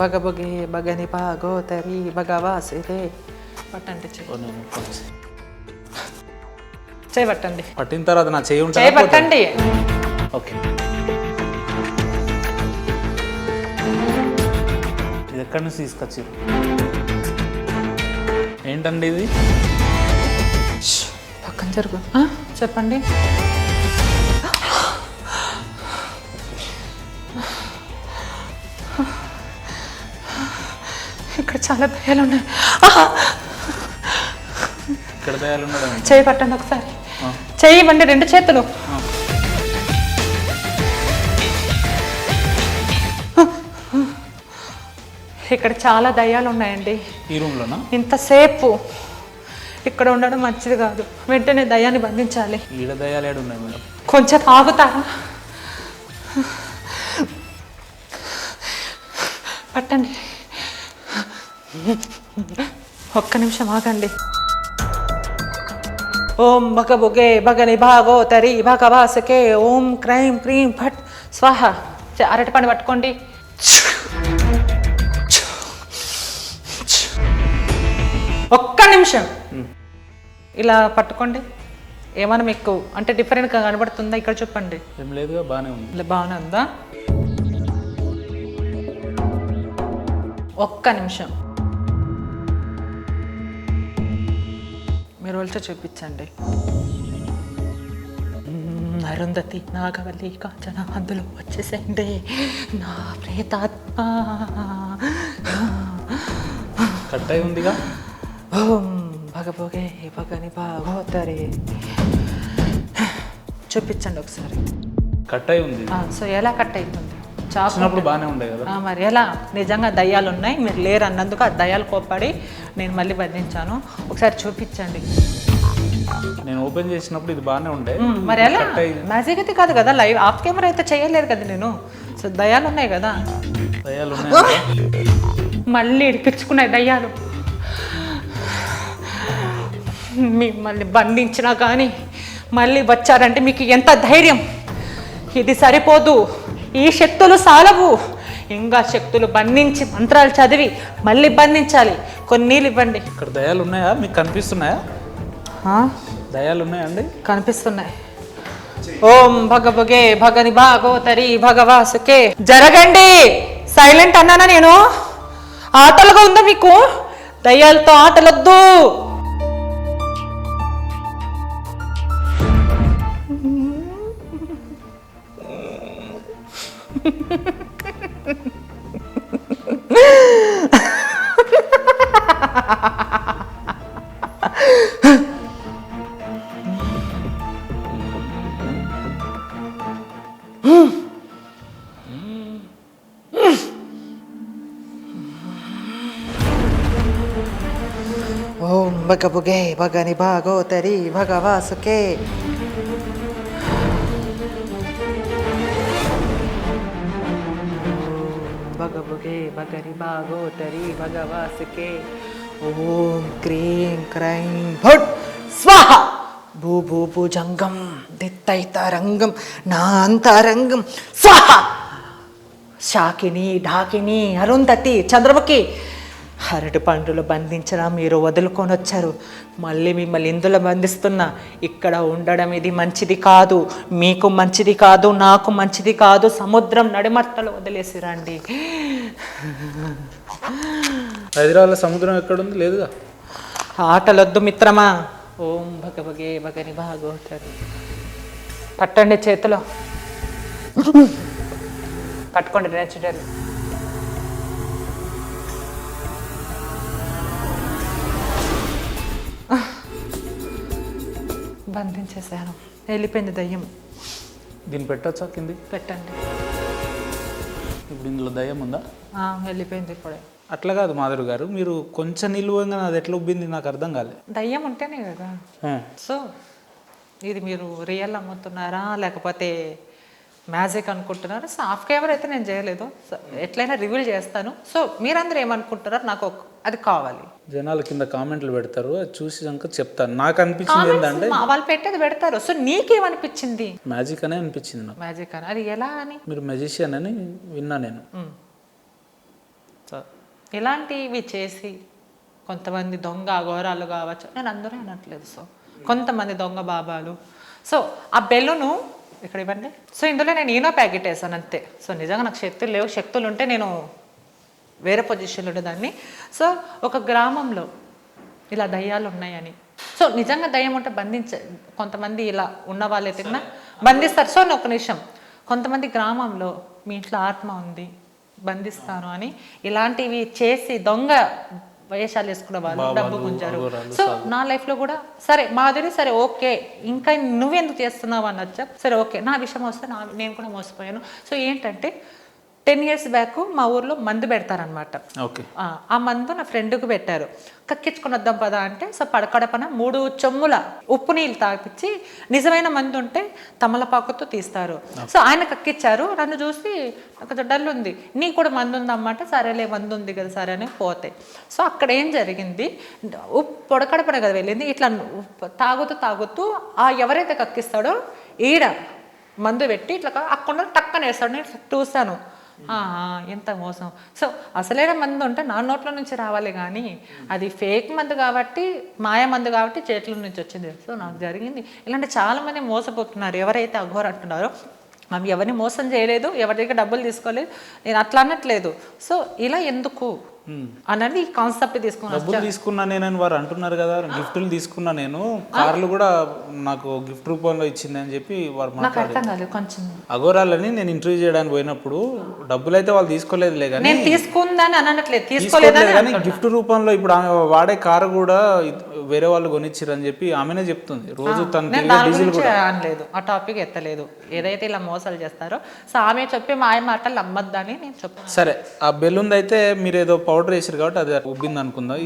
బగబగే బగని బాగోతరి బగవాసిరే పట్టండి చేయి పట్టండి. పట్టిన తర్వాత నా చేయి చేయి పట్టండి. ఓకే, ఇది ఎక్కడి నుంచి తీసుకొచ్చారు? ఏంటండి ఇది? పక్కన జరుగు. చెప్పండి. ఇక్కడ చాలా దయ్యాలు ఉన్నాయి. ఇక్కడ దయ్యాలు ఉన్నాయి. చేయి పట్టండి ఒకసారి. చెయ్యి ఇవ్వండి, రెండు చేతులు. ఇక్కడ చాలా దయ్యాలు ఉన్నాయండి. ఈ రూమ్లోనా? ఇంతసేపు ఇక్కడ ఉండడం మంచిది కాదు. వెంటనే దయ్యాన్ని బంధించాలి. ఈడ దయ్యాలు ఏడు ఉన్నాయి మేడం? కొంచెం ఆగుతారా? పట్టండి, ఒక్క నిమిషం ఆగండి. ఓం భగబుగే భగని భాగోతరి భగవాసకే ఓం క్రైం క్రీం ఫట్ స్వాహ. అరటిపండు పట్టుకోండి. ఒక్క నిమిషం ఇలా పట్టుకోండి. ఏమైనా మీకు అంటే డిఫరెంట్గా కనబడుతుందా? ఇక్కడ చెప్పండి. ఏం లేదుగా, బాగానే ఉంది. ఇలా బాగానే ఉందా? ఒక్క నిమిషం మీరు వచ్చి చూపించండి. అరుంధతి, నాగవల్లి, కాంచన అందులో వచ్చేసేయండి. నా ప్రేతాత్మ కట్ అయి ఉందిగా. ఓం భగభోగే భగని భాగోతరి. చూపించండి ఒకసారి. కట్ అయి ఉంది. సో ఎలా కట్ అవుతుంది? చాపినప్పుడు బాగానే ఉండే కదా. మరి ఎలా? నిజంగా దయ్యాలు ఉన్నాయి, మీరు లేరు అన్నందుకు ఆ దయ్యాలు కోప్పడి నేను మళ్ళీ బంధించాను. ఒకసారి చూపించండి. నేను ఓపెన్ చేసినప్పుడు ఇది బాగానే ఉండే. మరి ఎలా? మ్యాజిక్ అయితే కాదు కదా, లైవ్ ఆఫ్ కెమెరా అయితే చేయలేదు కదా నేను. సో దయ్యాలు ఉన్నాయి కదా. దయ్యాలు ఉన్నాయి. మళ్ళీ ఇడిపించుకున్నాయి దయ్యాలు. మిమ్మల్ని బంధించినా కానీ మళ్ళీ వచ్చారంటే మీకు ఎంత ధైర్యం! ఇది సరిపోదు, ఈ శక్తులు సాలవు. ఇంకా శక్తులు బంధించి మంత్రాలు చదివి మళ్ళీ బంధించాలి. కొన్ని నీళ్ళు ఇవ్వండి. ఇక్కడ దయాలు ఉన్నాయా? మీకు కనిపిస్తున్నాయా? దయాలు ఉన్నాయండి? కనిపిస్తున్నాయి. ఓం భగభగే భగని భాగోతరి భగవాసుకే. జరగండి. సైలెంట్ అన్నానా నేను? ఆటలుగా ఉందా మీకు? దయ్యాలతో ఆటలొద్దు. ఓం భగభుగే భగని భాగోతరి భగవాసుకే. భగభుగే భగని భాగోతరి భగవాసుకే. ఓం క్రీం క్రైం భట్ స్వాహ. భూ భూ భుజంగం దిత్తైతరంగం నా అంతరంగం స్వాహ. శాకిని ఢాకిని అరుంధతి చంద్రముఖి, అరటి పండులు బంధించిన మీరు వదులుకొని వచ్చారు. మళ్ళీ మిమ్మల్ని ఇందులో బంధిస్తున్నా. ఇక్కడ ఉండడం ఇది మంచిది కాదు, మీకు మంచిది కాదు, నాకు మంచిది కాదు. సముద్రం నడిమట్టలు వదిలేసి రండి. హైదరాబాద్లో సముద్రం ఎక్కడుంది? లేదుగా. ఆటలొద్దు మిత్రమా. ఓం భగభగే భగని భాగోతరి. పట్టండి చేతిలో. పట్టుకోండి నేచురల్. బంధించేసాను. వెళ్ళిపోయింది దయ్యం. దీన్ని పెట్టచ్చా? కింది పెట్టండి. ఇప్పుడు ఇందులో దయ్యం ఉందా? వెళ్ళిపోయింది ఇప్పుడే. అట్లా కాదు మాధురి గారు, మీరు కొంచెం నిలువంగా అది ఎట్లా ఉబ్బింది నాకు అర్థం కాలేదు. దయ్యం ఉంటేనే కదా. సో ఇది మీరు రియల్ అమ్ముతున్నారా లేకపోతే మ్యాజిక్ అనుకుంటున్నారు? సో ఆఫ్ కెమెరా అయితే నేను చేయలేదు. సో ఎట్లయినా రివీల్ చేస్తాను. సో మీరందరూ ఏమనుకుంటున్నారు? నాకు అది కావాలి. జనాలు కింద కామెంట్లు పెడతారు, అది చూసి చెప్తాను. నాకు అనిపించింది ఏంటంటే వాళ్ళు పెట్టేది పెడతారు. సో నీకేమనిపించింది? మ్యాజిక్ అనే అనిపించింది నాకు. మ్యాజిక్ అని? అది ఎలా అని? మీరు మెజిషియన్ అని విన్నా నేను. సో ఇలాంటివి చేసి కొంతమంది దొంగ అఘోరాలు కావచ్చు, నేను అందరూ అనట్లేదు. సో కొంతమంది దొంగ బాబాలు. సో ఆ బెల్లును ఇక్కడ ఇవ్వండి. సో ఇందులో నేను ఈనో ప్యాకెట్ వేసాను అంతే. సో నిజంగా నాకు శక్తులు లేవు, శక్తులు ఉంటే నేను వేరే పొజిషన్లో ఉండేదాన్ని. సో ఒక గ్రామంలో ఇలా దయ్యాలు ఉన్నాయని, సో నిజంగా దయ్యం ఉంటే కొంతమంది ఇలా ఉన్న వాళ్ళైతే బంధిస్తారు. సో ఒక నిమిషం, కొంతమంది గ్రామంలో మీ ఇంట్లో ఆత్మ ఉంది బంధిస్తాను అని ఇలాంటివి చేసి దొంగ వేషాలు వేసుకున్న వాళ్ళు డబ్బు గుంజారు. సో నా లైఫ్లో కూడా సరే మాధురి, సరే ఓకే, ఇంకా నువ్వెందుకు చేస్తున్నావు అనొచ్చా, సరే ఓకే, నా విషయం వస్తే నేను కూడా మోసపోయాను. సో ఏంటంటే 10 years బ్యాక్ మా ఊర్లో మందు పెడతారనమాట. ఆ మందు నా ఫ్రెండ్కి పెట్టారు. కక్కించుకొని వద్దాం పదా అంటే, సో పడకడపన 3 చెమ్ముల ఉప్పు నీళ్ళు తాపించి నిజమైన మందు ఉంటే తమలపాకుతో తీస్తారు. సో ఆయన కక్కిచ్చారు. నన్ను చూసి కొంచెం డల్ ఉంది, నీకు కూడా మందు ఉందన్నమాట. సరేలే మందు ఉంది కదా సరే అని పోతే, సో అక్కడ ఏం జరిగింది, పొడకడపన కదా వెళ్ళింది, ఇట్లా తాగుతూ ఎవరైతే కక్కిస్తాడో ఈడ మందు పెట్టి ఇట్లా అక్కడ టక్కన వేస్తాడు. నేను చూశాను, ఎంత మోసం. సో అసలైన మందు ఉంటే నా నోట్ల నుంచి రావాలి, కానీ అది ఫేక్ మందు కాబట్టి, మాయ మందు కాబట్టి చేతుల నుంచి వచ్చింది. సో నాకు జరిగింది ఇలాంటి చాలామంది మోసపోతున్నారు. ఎవరైతే అఘోర అంటున్నారో ఆమె ఎవరిని మోసం చేయలేదు, ఎవరి దగ్గర డబ్బులు తీసుకోలేదు, నేను అట్లా అనట్లేదు. సో ఇలా ఎందుకు అన్నది ఈ కాన్సెప్ట్ డబ్బులు తీసుకున్నా నేను వారు అంటున్నారు కదా, గిఫ్ట్లు తీసుకున్నా నేను, కార్లు కూడా నాకు గిఫ్ట్ రూపంలో ఇచ్చింది అని చెప్పి వారు మాట్లాడారు. కొంచెం అఘోరాలని నేను ఇంటర్వ్యూ చేయడానికి పోయినప్పుడు డబ్బులు అయితే వాళ్ళు తీసుకోలేదులే, కానీ నేను తీసుకుందని అనట్లేదు, తీసుకోలేదు కానీ గిఫ్ట్ రూపంలో ఇప్పుడు ఆమె వాడే కారు కూడా వేరే వాళ్ళు కొనిచ్చారు అని చెప్పి ఆమెనే చెప్తుంది. రోజు తన డీజిల్ కూడా అనలేదు, ఆ టాపిక్ ఎత్తలేదు. ఏదైతే ఇలా మోసాలు చేస్తారో సో ఆమె చెప్పి మాయ మాటలు నమ్మద్దని నేను చెప్పాను. సరే, ఆ బెలూన్ అయితే మీరు ఏదో పౌడర్ వేసారు కాబట్టి అది ఉబ్బింది అనుకుందాం.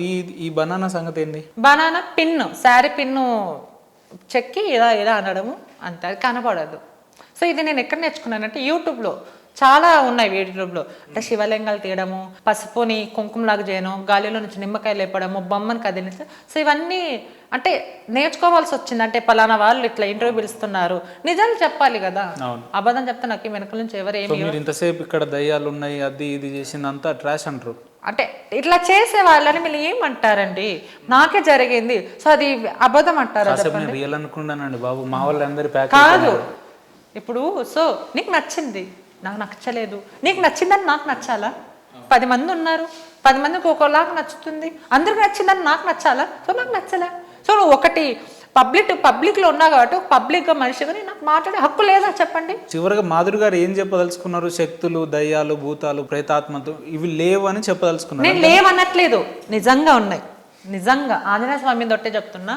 ఈ బనానా సంగతి ఏంటి? బనానా పిన్ను, శారీ పిన్ను చెక్కి ఇలా అనడము అంతే, అది కనపడదు. సో ఇది నేను ఎక్కడ నేర్చుకున్నానంటే యూట్యూబ్లో చాలా ఉన్నాయి. యూట్యూబ్లో అంటే శివలింగాలు తీయడము, పసుపుని కుంకుమలాగా చేయడం, గాలిలో నుంచి నిమ్మకాయలు లేపడము, బొమ్మను కదిలించడం. సో ఇవన్నీ అంటే నేర్చుకోవాల్సి వచ్చింది. అంటే పలానా వాళ్ళు ఇట్లా ఇంటర్వ్యూ పిలుస్తున్నారు, నిజాలు చెప్పాలి కదా, అబద్ధం చెప్తే నాకు వెనక నుంచి ఎవరేమి. ఇంతసేపు ఇక్కడ దయ్యాలు ఉన్నాయి అది ఇది చేసిందంతా ట్రాష్ అంటారు. అంటే ఇట్లా చేసే వాళ్ళని మీరు ఏమంటారండి, నాకే జరిగింది. సో అది అబద్ధం అంటారా? రియల్ అనుకున్నానండి బాబు, మా వాళ్ళు అందరి కాదు. ఇప్పుడు సో నీకు నచ్చింది, నాకు నచ్చలేదు, నీకు నచ్చిందని నాకు నచ్చాలా? 10 మంది ఉన్నారు, 10 మందికి ఒకలాగా నచ్చుతుంది, అందరికి నచ్చిందని నాకు నచ్చాలా? సో నాకు నచ్చలే. సో నువ్వు ఒకటి పబ్లిక్లో ఉన్నా కాబట్టి పబ్లిక్గా మనిషిగా నాకు మాట్లాడే హక్కు లేదా చెప్పండి? చివరిగా మాధురి గారు ఏం చెప్పదలుచుకున్నారు? శక్తులు, దయ్యాలు, భూతాలు, ప్రేతాత్మలు ఇవి లేవు అని చెప్పదలుచుకున్నారు. నేను లేవనట్లేదు, నిజంగా ఉన్నాయి. నిజంగా ఆంజనేయ స్వామి దొట్టే చెప్తున్నా.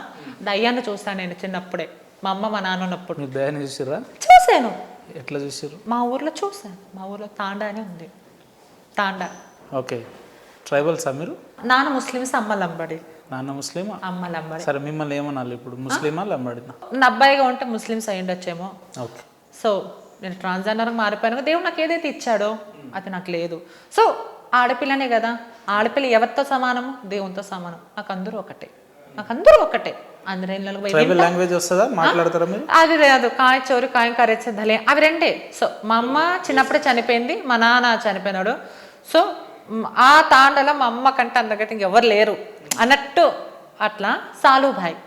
దయ్యాన్ని చూస్తాను నేను చిన్నప్పుడే, మా అమ్మ మా నాన్న ఉన్నప్పుడు. మీరు దయ్యాన్ని చూసారా? చూశాను. ఎట్లా చూసారు? మా ఊర్లో చూశాను. మా ఊర్లో తాండా అని ఉంది, తాండా. ఓకే, ట్రైబల్సా మీరు? నాన్న ముస్లిమ్స్, అమ్మ లంబడి. నాన్న ముస్లిం, అమ్మ లంబడి. సరే, మిమ్మల్ని ఏమనాలి ఇప్పుడు, ముస్లిమా లంబడినా? నా అబ్బాయిగా ఉంటే ముస్లిమ్స్ అయి ఉండొచ్చేమో. ఓకే. సో నేను ట్రాన్స్జెండర్గా మారిపోయాను. దేవుడు నాకు ఏదైతే ఇచ్చాడో అది నాకు లేదు. సో ఆడపిల్లనే కదా, ఆడపిల్ల ఎవరితో సమానము? దేవునితో సమానం. నాకు అందరూ ఒకటే. లాంగ్వేజ్ వస్తుందా, మాట్లాడతారా మీరు? అది లేదు, కాయ చోరు కాయ కరెచ్చదలే, అవి రెండే. సో మా అమ్మ చిన్నప్పుడే చనిపోయింది, మా నాన్న చనిపోయినాడు. సో ఆ తాండలో మా అమ్మ కంటే అందరికంటే ఇంకెవరు లేరు అన్నట్టు. అట్లా సాలుభాయ్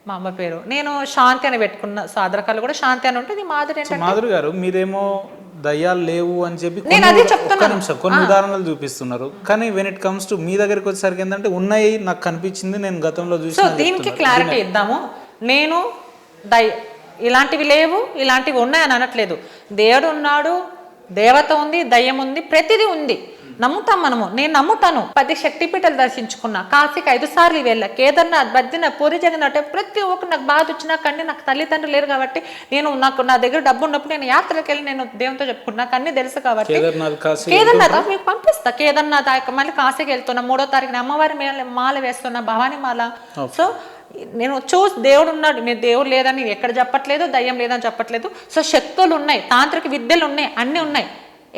మా అమ్మ పేరు. నేను శాంతి అని పెట్టుకున్న, సో ఆధార్ కార్డు కూడా శాంతి అని ఉంటుంది. మాధురి గారు మీరేమో దయ్యాలు లేవు అని చెప్పి కొన్ని ఉదాహరణలు చూపిస్తున్నారు, కానీ when it comes to me దగ్గరికి వచ్చేసరికి ఏంటంటే ఉన్నాయి, నాకు కనిపించింది, నేను గతంలో చూసి. సో దీనికి క్లారిటీ ఇద్దాము. నేను ఇలాంటివి లేవు, ఇలాంటివి ఉన్నాయని అనట్లేదు. దేవుడు ఉన్నాడు, దేవత ఉంది, దయ్యం ఉంది, ప్రతిదీ ఉంది. నమ్ముతాం మనము, నేను నమ్ముతాను. 10 శక్తిపీఠాలు దర్శించుకున్నా, కాశీకి 5 సార్లు వెళ్ళా, కేదార్నాథ్, బద్రీనాథ్, పూరి జగన్నాథ్, ప్రతి ఒక్కరు నాకు బాధ వచ్చినా కానీ నాకు తల్లిదండ్రులు లేరు కాబట్టి నా దగ్గర డబ్బు ఉన్నప్పుడు నేను యాత్రలకు వెళ్ళి నేను దేవునితో చెప్పుకున్నా, నాకు అన్ని తెలుసు కాబట్టి కేదార్నాథ్ మీకు పంపిస్తా. కేదార్నాథ్ మళ్ళీ కాశీకి వెళ్తున్నా, 3వ తారీఖున అమ్మవారి మాల వేస్తున్నా, భవానీ మాల. సో నేను దేవుడు ఉన్నాడు, నేను దేవుడు లేదని ఎక్కడ చెప్పట్లేదు, దయ్యం లేదని చెప్పట్లేదు. సో శక్తులు ఉన్నాయి, తాంత్రిక విద్యలు ఉన్నాయి, అన్నీ ఉన్నాయి.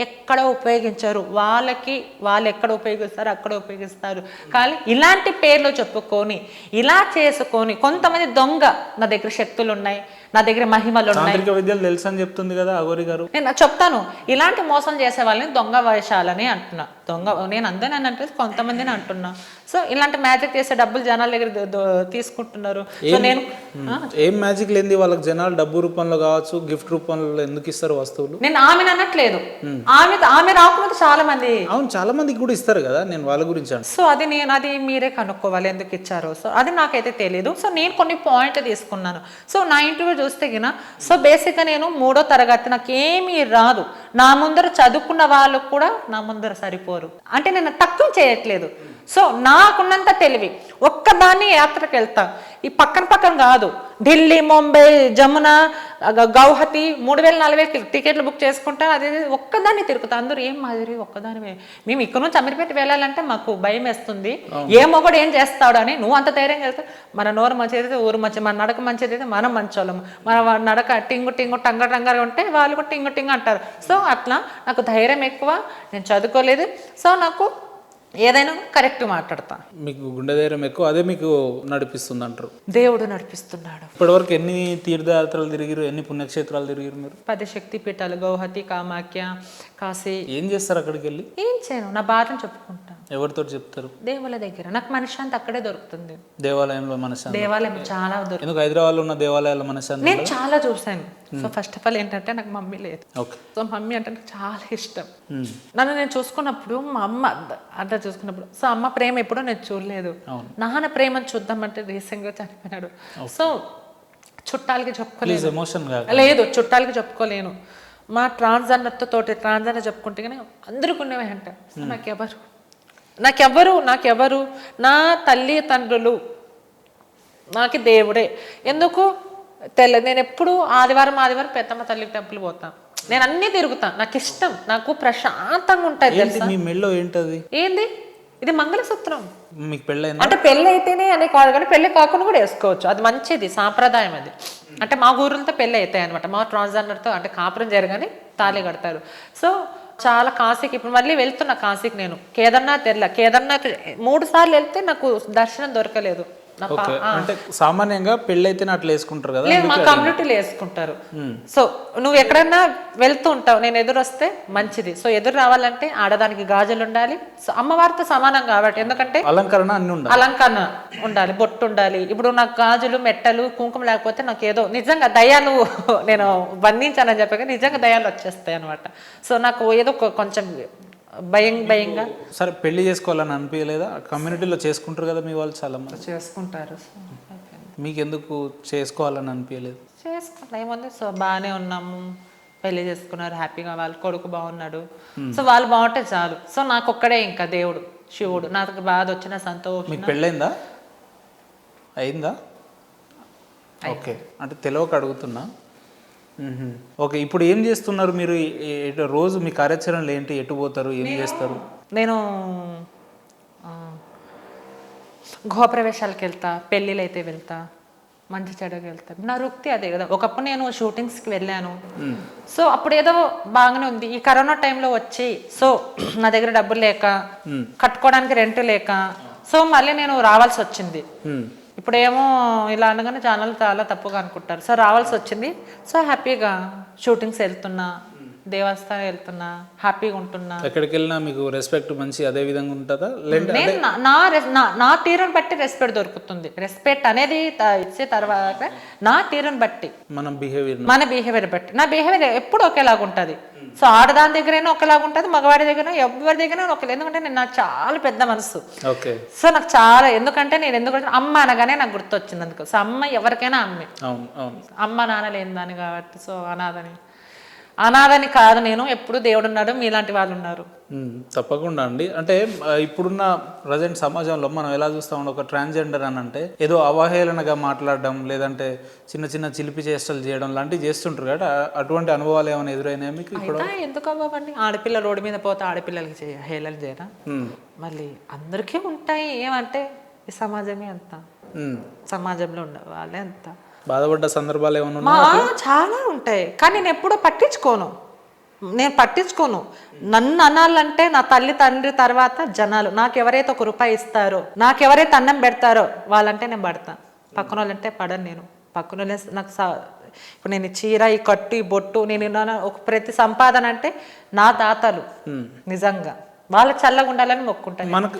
ఎక్కడ ఉపయోగించరు, వాళ్ళు ఎక్కడ ఉపయోగిస్తారు అక్కడ ఉపయోగిస్తారు. కానీ ఇలాంటి పేర్లు చెప్పుకొని ఇలా చేసుకొని కొంతమంది దొంగ, నా దగ్గర శక్తులు ఉన్నాయి, నా దగ్గర మహిమలు ఉన్నాయి. తాంత్రిక విద్యలు తెలుసు అని చెప్తుంది కదా అఘోరి గారు. నేను చెప్తాను, ఇలాంటి మోసం చేసే వాళ్ళని దొంగ వేషాలని అంటున్నా. నేను అందరిని అంటే కొంతమందిని అంటున్నా. సో ఇలాంటి మ్యాజిక్ చేసే డబ్బులు జనాల దగ్గర తీసుకుంటున్నారు. సో నేను ఏం మ్యాజిక్ లేని వాళ్ళకి జనాలు డబ్బు రూపంలో కావచ్చు, గిఫ్ట్ రూపంలో ఎందుకు ఇస్తారు వస్తువులు? నేను ఆమెను అనట్లేదు, ఆమె రాకుండా చాలా మంది, అవును చాలా మందికి కూడా ఇస్తారు కదా, నేను వాళ్ళ గురించి అంట. సో అది మీరే కనుక్కోవాలి ఎందుకు ఇచ్చారో. సో అది నాకైతే తెలియదు. సో నేను కొన్ని పాయింట్ తీసుకున్నాను. సో నా ఇంటర్వ్యూ చూస్తే గిన, సో బేసిక్గా నేను 3వ తరగతి, నాకేమీ రాదు. నా ముందర చదువుకున్న వాళ్ళు కూడా నా ముందర సరిపోరు. అంటే నేను తక్కువ చేయట్లేదు. సో నాకున్నంత తెలివి ఒక్కదాన్ని యాత్రకు వెళ్తా. ఈ పక్కన కాదు, ఢిల్లీ, ముంబై, జమున, గౌహతి 3000-4000 టికెట్లు బుక్ చేసుకుంటా. అదే ఒక్కదాన్ని తిరుగుతా. అందరూ ఏం మాదిరి ఒక్కదాని, మేము ఇక్కడ నుంచి అమీర్పేట వెళ్ళాలంటే మాకు భయం వేస్తుంది. ఏ మొగడు ఏం చేస్తాడు అని. నువ్వు అంత ధైర్యంగా వెళ్తా. మన నోరు మంచిదైతే ఊరు మంచిది, మన నడక మంచిదైతే మనం మంచోళ్ళము. మన నడక టింగు టంగగా ఉంటే వాళ్ళు కూడా టింగు అంటారు. సో అట్లా నాకు ధైర్యం ఎక్కువ. నేను చదువుకోలేదు. సో నాకు ఏదైనా కరెక్ట్ మాట్లాడతా. మీకు గుండె ధైర్యం ఎక్కువ, అదే మీకు నడిపిస్తుంది అంటారు. దేవుడు నడిపిస్తున్నాడు. ఇప్పటివరకు ఎన్ని తీర్థయాత్రలు తిరిగిరు, ఎన్ని పుణ్యక్షేత్రాలు తిరిగిరు మీరు? 10 శక్తి పీఠాలు, గౌహతి, కామాఖ్య, కాశీ. ఏం చేస్తారు అక్కడికి వెళ్ళి? ఏం చేయను, నా బాధను చెప్పుకుంటాను. ఎవరితో చెప్తారు? దేవుళ్ళ దగ్గర. నాకు మనశ్శాంతి అక్కడే దొరుకుతుంది. దేవాలయంలో మనశ్శాంతి? దేవాలయం చాలా దొరుకుతుంది. ఎందుకు హైదరాబాద్లో ఉన్న దేవాలయాల మనశ్శాంతి? నేను చాలా చూసాను. సో ఫస్ట్ ఆఫ్ ఆల్ ఏంటంటే నాకు మమ్మీ లేదు. ఓకే. సో మమ్మీ అంటే నాకు చాలా ఇష్టం. నన్ను నేను చూసుకున్నప్పుడు మా అమ్మ అట్లా చూసుకున్నప్పుడు, సో అమ్మ ప్రేమ ఎప్పుడూ నేను చూడలేదు. నాన్న ప్రేమను చూద్దామంటే రీసెంట్గా చనిపోయినాడు. సో చుట్టాలకి చెప్పుకోలేదు. ఎమోషన్ లేదు, చుట్టాలకి చెప్పుకోలేను. మా ట్రాన్స్జెండర్తో ట్రాన్స్జెండర్ చెప్పుకుంటే కానీ అందరికి ఉన్నవే అంట. సో నాకెవరు నా తల్లి తండ్రులు, నాకు దేవుడే. ఎందుకు నేను ఎప్పుడు ఆదివారం పెద్దమ్మ తల్లి టెంపుల్ పోతాను. నేను అన్నీ తిరుగుతాను. నాకు ఇష్టం, నాకు ప్రశాంతంగా ఉంటుంది తెలుసా. మీ మెళ్ళో ఏంటది? ఏంది? ఇది మంగళసూత్రం. మీకు పెళ్ళైంది? అంటే పెళ్ళి అయితేనే అనే కాదు, కానీ పెళ్లి కాకుండా కూడా వేసుకోవచ్చు. అది మంచిది, సాంప్రదాయం అది. అంటే మా ఊరులతో పెళ్ళి అవుతాయి అనమాట. మా ట్రాన్స్జెండర్తో అంటే కాపురం జరగని తాళి కడతారు. సో చాలా కాశీకి ఇప్పుడు మళ్ళీ వెళ్తున్నా. కాశీకి నేను కేదార్నాథ్ 3 సార్లు వెళ్తే నాకు దర్శనం దొరకలేదు. అంటే సామాన్యంగా పెళ్ళైతే అట్లా వేసుకుంటారు కదా, లేదు మా కమ్యూనిటీలో వేసుకుంటారు. సో నువ్వు ఎక్కడైనా వెళ్తూ ఉంటావు, నేను ఎదురు వస్తే మంచిది. సో ఎదురు రావాలంటే ఆడదానికి గాజులు ఉండాలి. సో అమ్మవారితో సమానం కాబట్టి, ఎందుకంటే అలంకరణ ఉండాలి, బొట్టు ఉండాలి. ఇప్పుడు నాకు గాజులు, మెట్టలు, కుంకుమ లేకపోతే నాకు ఏదో నిజంగా దయ్యాలు నేను బంధించానని చెప్పాక నిజంగా దయ్యాలు వచ్చేస్తాయి అనమాట. సో నాకు ఏదో కొంచెం భయంగా. సరే, పెళ్లి చేసుకోవాలని అనిపించలేదా? కమ్యూనిటీలో చేసుకుంటారు కదా మీ వాళ్ళు, చాలా మంది చేసుకుంటారు. మీకు ఎందుకు చేసుకోవాలని అనిపించలేదు? చేసుకుంటా ఏముంది. సో బాగానే ఉన్నాము, పెళ్లి చేసుకున్నారు, హ్యాపీగా. వాళ్ళ కొడుకు బాగున్నాడు. సో వాళ్ళు బాగుంటే చాలు. సో నాకు ఒక్కడే ఇంకా దేవుడు, శివుడు. నాకు బాధ వచ్చిన సంతోషం. మీకు పెళ్ళైందా? అయిందా? ఓకే. అంటే తెలియక అడుగుతున్నా. ఓకే. ఇప్పుడు ఏం చేస్తున్నారు మీరు? రోజు మీ కార్యాచరణలు ఏంటి? ఎటు పోతారు? ఏం చేస్తారు? నేను గృహప్రవేశాలకు వెళ్తా, పెళ్ళిళ్ళు అయితే వెళ్తా, మంచి చెడుకి వెళ్తా. నా వృత్తి అదే కదా. ఒకప్పుడు నేను షూటింగ్స్కి వెళ్ళాను. సో అప్పుడు ఏదో బాగానే ఉంది. ఈ కరోనా టైంలో వచ్చి, సో నా దగ్గర డబ్బులు లేక, కట్టుకోవడానికి రెంట్ లేక, సో మళ్ళీ నేను రావాల్సి వచ్చింది. ఇప్పుడేమో ఇలా అనగానే ఛానల్ చాలా తప్పుగా అనుకుంటారు. సో రావాల్సి వచ్చింది. సో హ్యాపీగా షూటింగ్స్ వెళ్తున్నా, దేవస్థానం వెళ్తున్నా, హ్యాపీగా ఉంటున్నా. ఎక్కడికి వెళ్ళినా మీకు రెస్పెక్ట్ మంచి అదే విధంగా ఉంటుందా? నేను నా తీరుని బట్టి రెస్పెక్ట్ దొరుకుతుంది. రెస్పెక్ట్ అనేది ఇచ్చే తర్వాత నా తీరుని బట్టి, మన బిహేవియర్ బట్టి. నా బిహేవియర్ ఎప్పుడు ఒకేలాగా ఉంటుంది. సో ఆడదాని దగ్గరైనా ఒకలాగా ఉంటుంది, మగవాడి దగ్గర ఎవరి దగ్గర ఒకలా. ఎందుకంటే నాకు చాలా పెద్ద మనసు. సో నాకు చాలా, ఎందుకంటే అమ్మ అనగానే నాకు గుర్తొచ్చింది అందుకు. సో అమ్మ ఎవరికైనా అమ్మే. అమ్మ నాన్న లేని దాన్ని కాబట్టి. సో అనాథని కాదు నేను. ఎప్పుడు దేవుడు ఉన్నాడు, మీలాంటి వాళ్ళు ఉన్నారు. తప్పకుండా అండి. అంటే ఇప్పుడున్న ప్రజెంట్ సమాజంలో మనం ఎలా చూస్తాం, ఒక ట్రాన్స్జెండర్ అని అంటే ఏదో అవహేళనగా మాట్లాడడం, లేదంటే చిన్న చిన్న చిలిపి చేష్టలు చేయడం లాంటివి చేస్తుంటారు కదా. అటువంటి అనుభవాలు ఏమైనా ఎదురైనాయా మీకు? ఎందుకు అవ్వండి, ఆడపిల్ల రోడ్డు మీద పోతే ఆడపిల్లలకి హేళన చేయరా? మళ్ళీ అందరికీ ఉంటాయి. ఏమంటే ఈ సమాజమే అంత, సమాజంలో ఉన్న వాళ్ళే అంత. బాధపడ్డ సందర్భాలు ఏమైనా? చాలా ఉంటాయి, కానీ నేను ఎప్పుడూ పట్టించుకోను. నన్ను అనాలంటే నా తల్లి తండ్రి తర్వాత జనాలు. నాకు ఎవరైతే ₹1 ఇస్తారో, నాకు ఎవరైతే అన్నం పెడతారో వాళ్ళంటే నేను పడతాను. పక్కన వాళ్ళంటే పడను నేను. పక్కన వాళ్ళే నాకు ఇప్పుడు నేను ఈ చీర ఈ కట్టు ఈ బొట్టు నేను ఒక ప్రతి సంపాదన అంటే నా దాతలు నిజంగా వాళ్ళ చల్లగా ఉండాలని మొక్కుంటాను. మనకు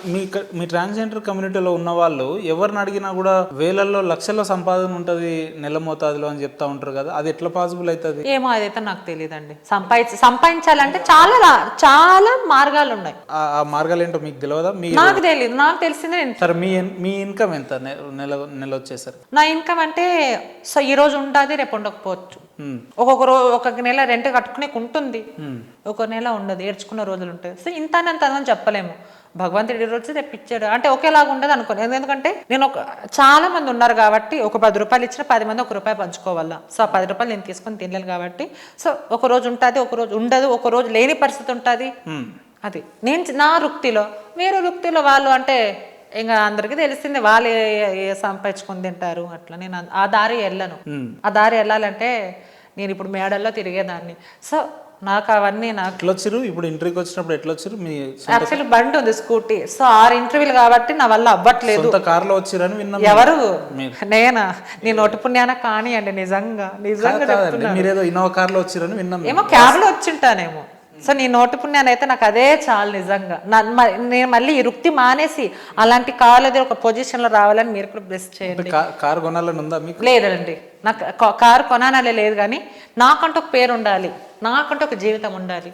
మీ ట్రాన్స్జెండర్ కమ్యూనిటీలో ఉన్న వాళ్ళు ఎవరిని అడిగినా కూడా వేలల్లో లక్షల్లో సంపాదన ఉంటుంది నెల మోతాదులో అని చెప్తా ఉంటారు కదా, అది ఎట్లా పాసిబుల్ అవుతుంది? ఏమో అదైతే నాకు తెలియదండి. సంపాదించాలంటే చాలా చాలా మార్గాలు ఉన్నాయి. ఆ మార్గాలు ఏంటో మీకు తెలియదా? నాకు తెలియదు. నాకు తెలిసిందే. సరే మీ ఇన్కమ్ ఎంత నెల వచ్చేసరికి? నా ఇన్కమ్ అంటే సో ఈ రోజు ఉంటుంది, రేపు ఉండకపోవచ్చు. ఒక్కొక్క నెల రెంట్ కట్టుకునేకి ఉంటుంది, ఒక నెల ఉండదు, ఏడ్చుకున్న రోజులు ఉంటాయి. సో ఇంత అని చెప్పలేము. భగవంతుడి రోజు తెప్పించాడు అంటే ఒకేలాగా ఉండదు అనుకోని. ఎందుకంటే నేను చాలా మంది ఉన్నారు కాబట్టి ఒక 10 రూపాయలు ఇచ్చిన 10 మంది 1 రూపాయి పంచుకోవాలా. సో ఆ 10 రూపాయలు నేను తీసుకొని తినలేను కాబట్టి సో ఒక రోజు ఉంటుంది, ఒక రోజు ఉండదు, ఒక రోజు లేని పరిస్థితి ఉంటుంది. అది నేను నా వృత్తిలో. వేరే వృత్తిలో వాళ్ళు అంటే ఇంకా అందరికీ తెలిసిందే, వాళ్ళు సంపాదించుకొని తింటారు అట్లా. నేను ఆ దారి వెళ్ళను. ఆ దారి వెళ్ళాలంటే నేను ఇప్పుడు మేడల్లో తిరిగేదాన్ని. సో నాకు అవన్నీ నాకు ఎట్లా వచ్చారు? ఇప్పుడు ఇంటర్వ్యూకి వచ్చినప్పుడు ఎట్లా వచ్చారు? మీ యాక్చువల్లీ బండి ఉంది, స్కూటీ. సో 6 ఇంటర్వ్యూలు కాబట్టి నా వల్ల అవ్వట్లేదు. కార్లో వచ్చారని విన్నా. ఎవరు? నేనా? నేను ఒట్టి పుణ్యాన కానివ్వండి. నిజంగా మీరేదో ఇన్నోవా కార్లో వచ్చారని విన్నాం. ఏమో క్యాబ్లో వచ్చింటానేమో. సో నీ నోటి పుణ్యాన్ని అయితే నాకు అదే చాలు నిజంగా. నేను మళ్ళీ ఈ వృత్తి మానేసి అలాంటి కాలేది ఒక పొజిషన్లో రావాలని మీరు కూడా బెస్ట్ చేయండి. కారు కొనాలని ఉందా మీకు? లేదండి, నాకు కారు కొనాలనే లేదు, కానీ నాకంటూ ఒక పేరు ఉండాలి, నాకంటూ ఒక జీవితం ఉండాలి,